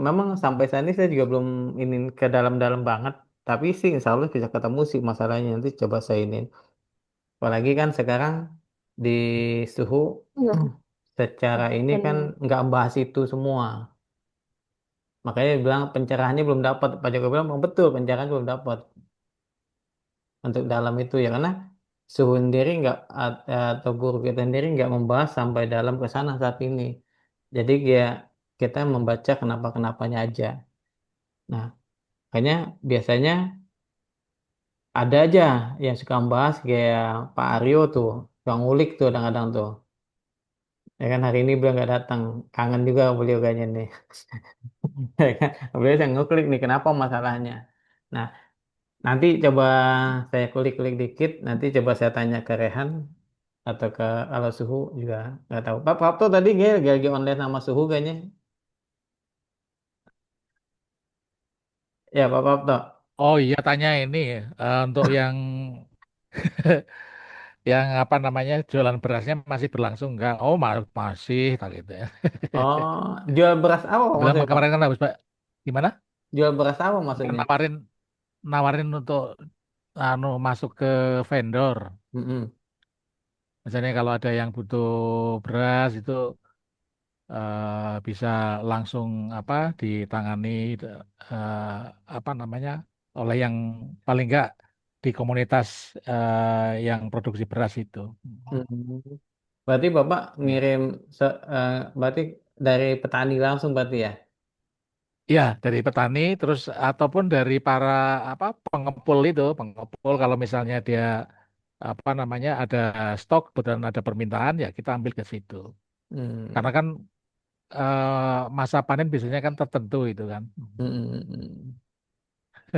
memang sampai saat ini saya juga belum ini ke dalam-dalam banget. Tapi sih insya Allah bisa ketemu sih masalahnya nanti coba saya ini. Apalagi kan sekarang di suhu Enggak, secara ini kan benar. nggak membahas itu semua. Makanya dia bilang pencerahannya belum dapat. Pak Joko bilang "Oh, betul pencerahan belum dapat untuk dalam itu ya karena suhu sendiri nggak atau guru kita sendiri nggak membahas sampai dalam ke sana saat ini. Jadi ya kita membaca kenapa-kenapanya aja. Nah, makanya biasanya ada aja yang suka membahas kayak Pak Aryo tuh, suka ngulik tuh kadang-kadang tuh. Ya kan hari ini beliau nggak datang, kangen juga beliau kayaknya nih. Ya kan? Beliau yang ngeklik nih kenapa masalahnya. Nah, nanti coba saya kulik-kulik dikit, nanti coba saya tanya ke Rehan atau ke Alo Suhu juga nggak tahu. Pak Prapto tadi lagi online sama Suhu kayaknya. Ya Pak Prapto. Oh iya, tanya ini untuk yang yang apa namanya jualan berasnya masih berlangsung enggak? Oh masih tak gitu ya. Oh, jual beras apa Pak, Bilang maksudnya Pak? kemarin kan habis Pak, gimana? Jual beras apa Kan maksudnya? nawarin untuk masuk ke vendor. Mm-mm. Misalnya kalau ada yang butuh beras itu bisa langsung apa ditangani eh, apa namanya oleh yang paling enggak di komunitas yang produksi beras itu. Hmm. Berarti Bapak Ya. ngirim berarti dari petani langsung berarti ya? Ya, dari petani terus ataupun dari para apa pengepul kalau misalnya dia apa namanya ada stok dan ada permintaan ya kita ambil ke situ. Hmm. Karena kan masa panen biasanya kan tertentu itu kan. Hmm.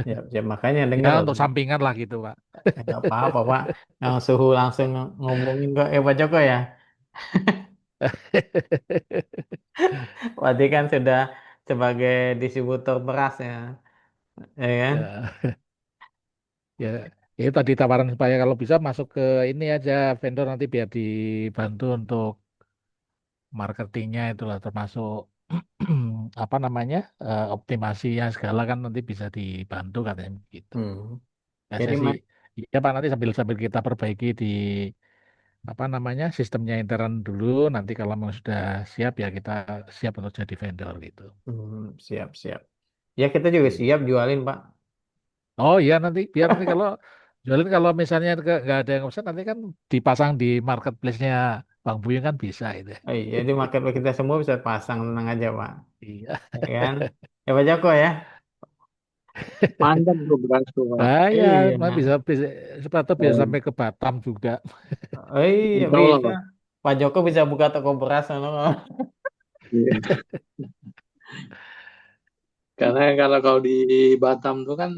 Ya, ya makanya Ya dengar untuk sampingan lah gitu, Pak. nggak apa-apa Pak. Yang Suhu langsung ngomongin ke Pak Joko ya. Berarti kan sudah sebagai distributor beras ya, ya kan? Ya, ya, itu tadi tawaran supaya kalau bisa masuk ke ini aja vendor nanti biar dibantu untuk marketingnya itulah termasuk apa namanya optimasinya segala kan nanti bisa dibantu katanya gitu. Hmm. Ya Jadi saya sih iya Pak nanti sambil sambil kita perbaiki di apa namanya sistemnya intern dulu nanti kalau memang sudah siap ya kita siap untuk jadi vendor gitu. siap siap. Ya kita juga Hmm. siap jualin Pak. Oh iya nanti biar nanti kalau jualin kalau misalnya nggak ada yang pesan nanti kan dipasang di marketplace-nya Bang Buyung kan bisa itu. Oh iya, di market kita semua bisa pasang tenang aja Pak. Iya. Ya kan? Ya Pak Joko ya. Mantap tuh beras tuh, Pak. Saya mah Iya. bisa sepatu bisa Eh, sampai ke Batam juga. Oh iya Insya Allah, bisa. Pak. Pak Joko bisa buka toko beras no. Iya. Karena kalau di Batam tuh kan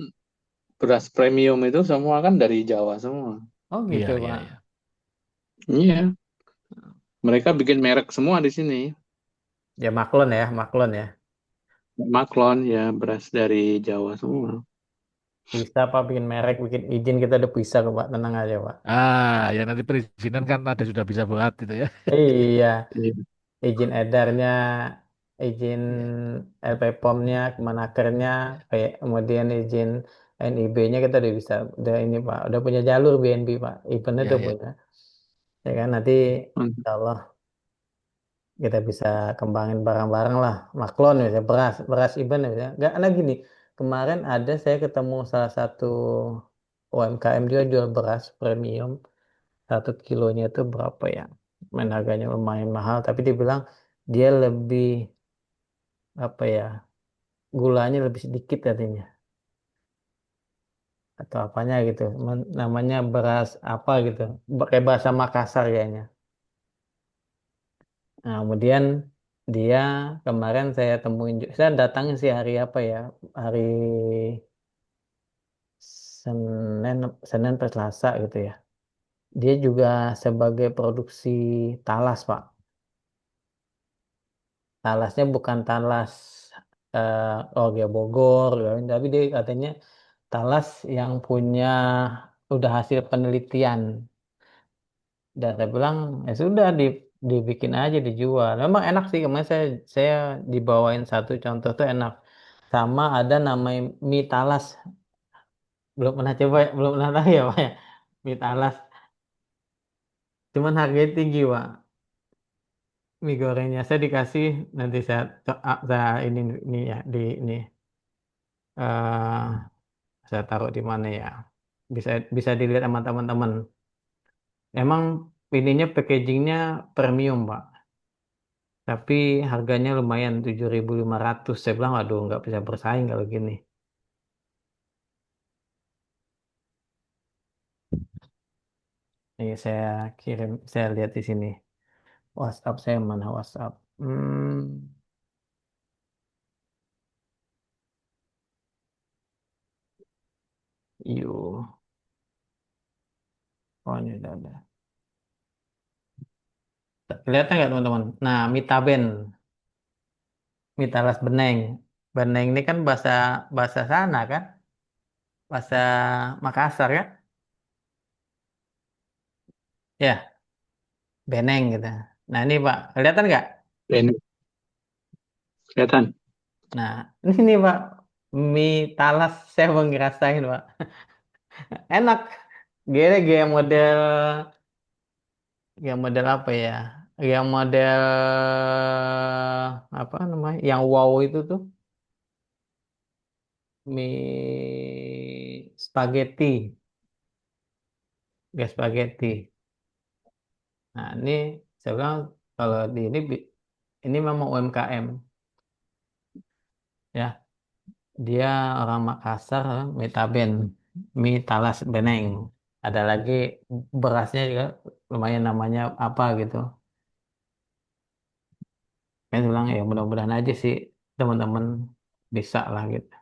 beras premium itu semua kan dari Jawa semua. Oh Iya gitu iya Pak. iya. Iya, mereka bikin merek semua di sini. Ya maklon ya, maklon ya. Maklon ya beras dari Jawa semua. Bisa Pak bikin merek, bikin izin kita udah bisa kok Pak, tenang aja Pak. Ya nanti perizinan kan ada sudah bisa buat itu ya. Iya, Iya. izin edarnya, izin Iya LP POM-nya, Kemenakernya, kayak kemudian izin NIB-nya kita udah bisa, udah ini Pak, udah punya jalur BNB Pak, eventnya iya udah iya. punya. Ya kan nanti Mantap. insya Allah kita bisa kembangin barang-barang lah, maklon ya, beras, beras event ya. Nggak, ada gini, kemarin ada saya ketemu salah satu UMKM juga jual beras premium, 1 kilonya itu berapa ya? Main harganya lumayan mahal, tapi dia bilang dia lebih apa ya, gulanya lebih sedikit katanya atau apanya gitu. Namanya beras apa gitu, pakai bahasa Makassar kayaknya. Nah, kemudian dia kemarin saya temuin, saya datangin sih hari apa ya, hari Senin, Senin per Selasa gitu ya. Dia juga sebagai produksi talas Pak. Talasnya bukan talas Orgia Bogor, gitu. Tapi dia katanya talas yang punya udah hasil penelitian. Dan saya bilang ya sudah dibikin aja dijual. Memang enak sih kemarin saya dibawain satu contoh tuh enak. Sama ada namanya mie talas. Belum pernah coba, ya, belum pernah tahu ya Pak ya. Mie talas. Cuman harganya tinggi Pak. Mie gorengnya saya dikasih nanti saya ini ya di ini eh saya taruh di mana ya. Bisa bisa dilihat sama teman-teman. Emang ininya packagingnya premium Pak. Tapi harganya lumayan 7.500. Saya bilang, aduh nggak bisa bersaing kalau gini. Ini saya kirim, saya lihat di sini. WhatsApp saya mana WhatsApp? Yuk. Oh ini udah ada. Kelihatan nggak teman-teman? Nah, Mitaben, Mitalas Beneng. Beneng ini kan bahasa bahasa sana kan? Bahasa Makassar kan? Ya, Beneng gitu. Nah ini Pak, kelihatan nggak? Ini kelihatan. Nah, ini nih Pak, mie talas saya mau ngerasain Pak. Enak. Gaya model, yang model apa ya? Yang model apa namanya? Yang wow itu tuh mie spaghetti, gak spaghetti. Nah, ini saya bilang kalau di ini ini memang UMKM ya. Dia orang Makassar, mie taben, mie talas beneng. Ada lagi berasnya juga lumayan namanya apa gitu. Saya bilang ya mudah-mudahan aja sih teman-teman bisa lah gitu.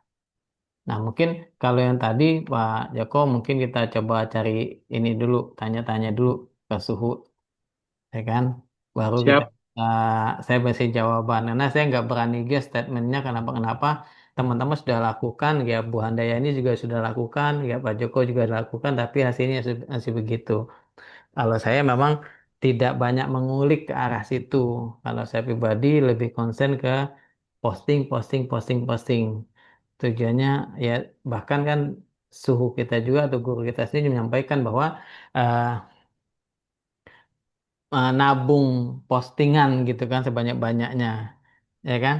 Nah mungkin kalau yang tadi Pak Joko mungkin kita coba cari ini dulu, tanya-tanya dulu ke suhu, ya kan? Baru kita Siap. saya kasih jawaban. Karena saya nggak berani guess statementnya kenapa-kenapa. teman-teman sudah lakukan, ya Bu Handayani juga sudah lakukan, ya Pak Joko juga lakukan, tapi hasilnya masih begitu. Kalau saya memang tidak banyak mengulik ke arah situ. Kalau saya pribadi lebih konsen ke posting, posting, posting, posting. Tujuannya ya, bahkan kan suhu kita juga atau guru kita sendiri menyampaikan bahwa eh, nabung postingan gitu kan sebanyak-banyaknya, ya kan?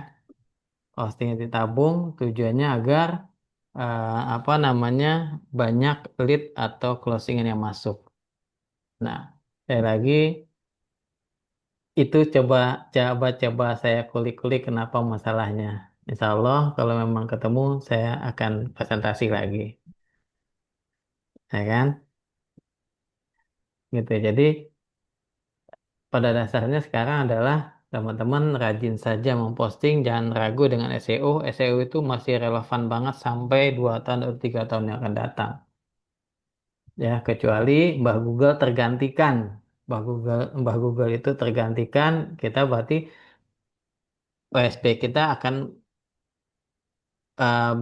Postingnya ditabung, tujuannya agar apa namanya, banyak lead atau closingan yang masuk. Nah, saya lagi itu coba saya kulik-kulik kenapa masalahnya. Insya Allah kalau memang ketemu saya akan presentasi lagi, ya kan? Gitu. Jadi pada dasarnya sekarang adalah teman-teman rajin saja memposting, jangan ragu dengan SEO. SEO itu masih relevan banget sampai 2 tahun atau 3 tahun yang akan datang. Ya, kecuali Google tergantikan. Mbah Google itu tergantikan, kita berarti OSP kita akan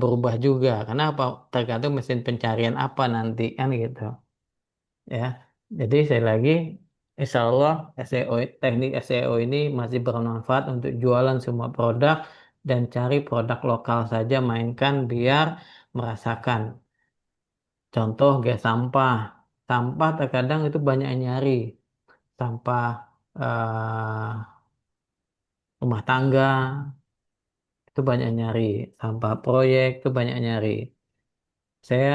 berubah juga. Karena apa? Tergantung mesin pencarian apa nanti kan gitu. Ya, jadi saya lagi, Insya Allah SEO, teknik SEO ini masih bermanfaat untuk jualan semua produk dan cari produk lokal saja, mainkan biar merasakan. Contoh gas sampah, sampah terkadang itu banyak yang nyari, sampah rumah tangga itu banyak yang nyari, sampah proyek itu banyak yang nyari. Saya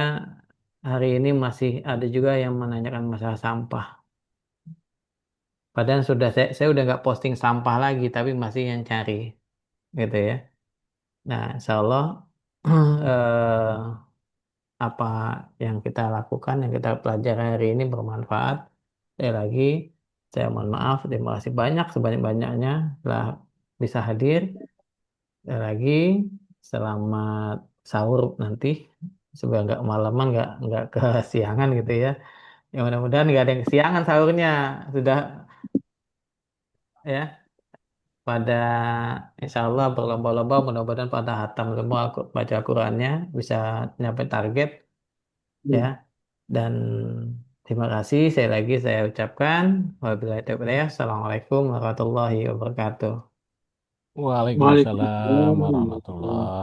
hari ini masih ada juga yang menanyakan masalah sampah. Padahal saya udah nggak posting sampah lagi, tapi masih yang cari, gitu ya. Nah, insya Allah eh, apa yang kita lakukan, yang kita pelajari hari ini bermanfaat. Sekali lagi, saya mohon maaf, terima kasih banyak sebanyak-banyaknya telah bisa hadir. Sekali lagi, selamat sahur nanti, supaya nggak malaman, nggak kesiangan gitu ya. Ya mudah-mudahan nggak ada yang kesiangan sahurnya, sudah ya. Pada insya Allah berlomba-lomba, mudah-mudahan pada hatam semua baca Al-Qurannya bisa nyampe target ya. Dan terima kasih saya ucapkan wabillahi taufiq wal hidayah. Assalamualaikum warahmatullahi wabarakatuh. Waalaikumsalam Waalaikumsalam. warahmatullahi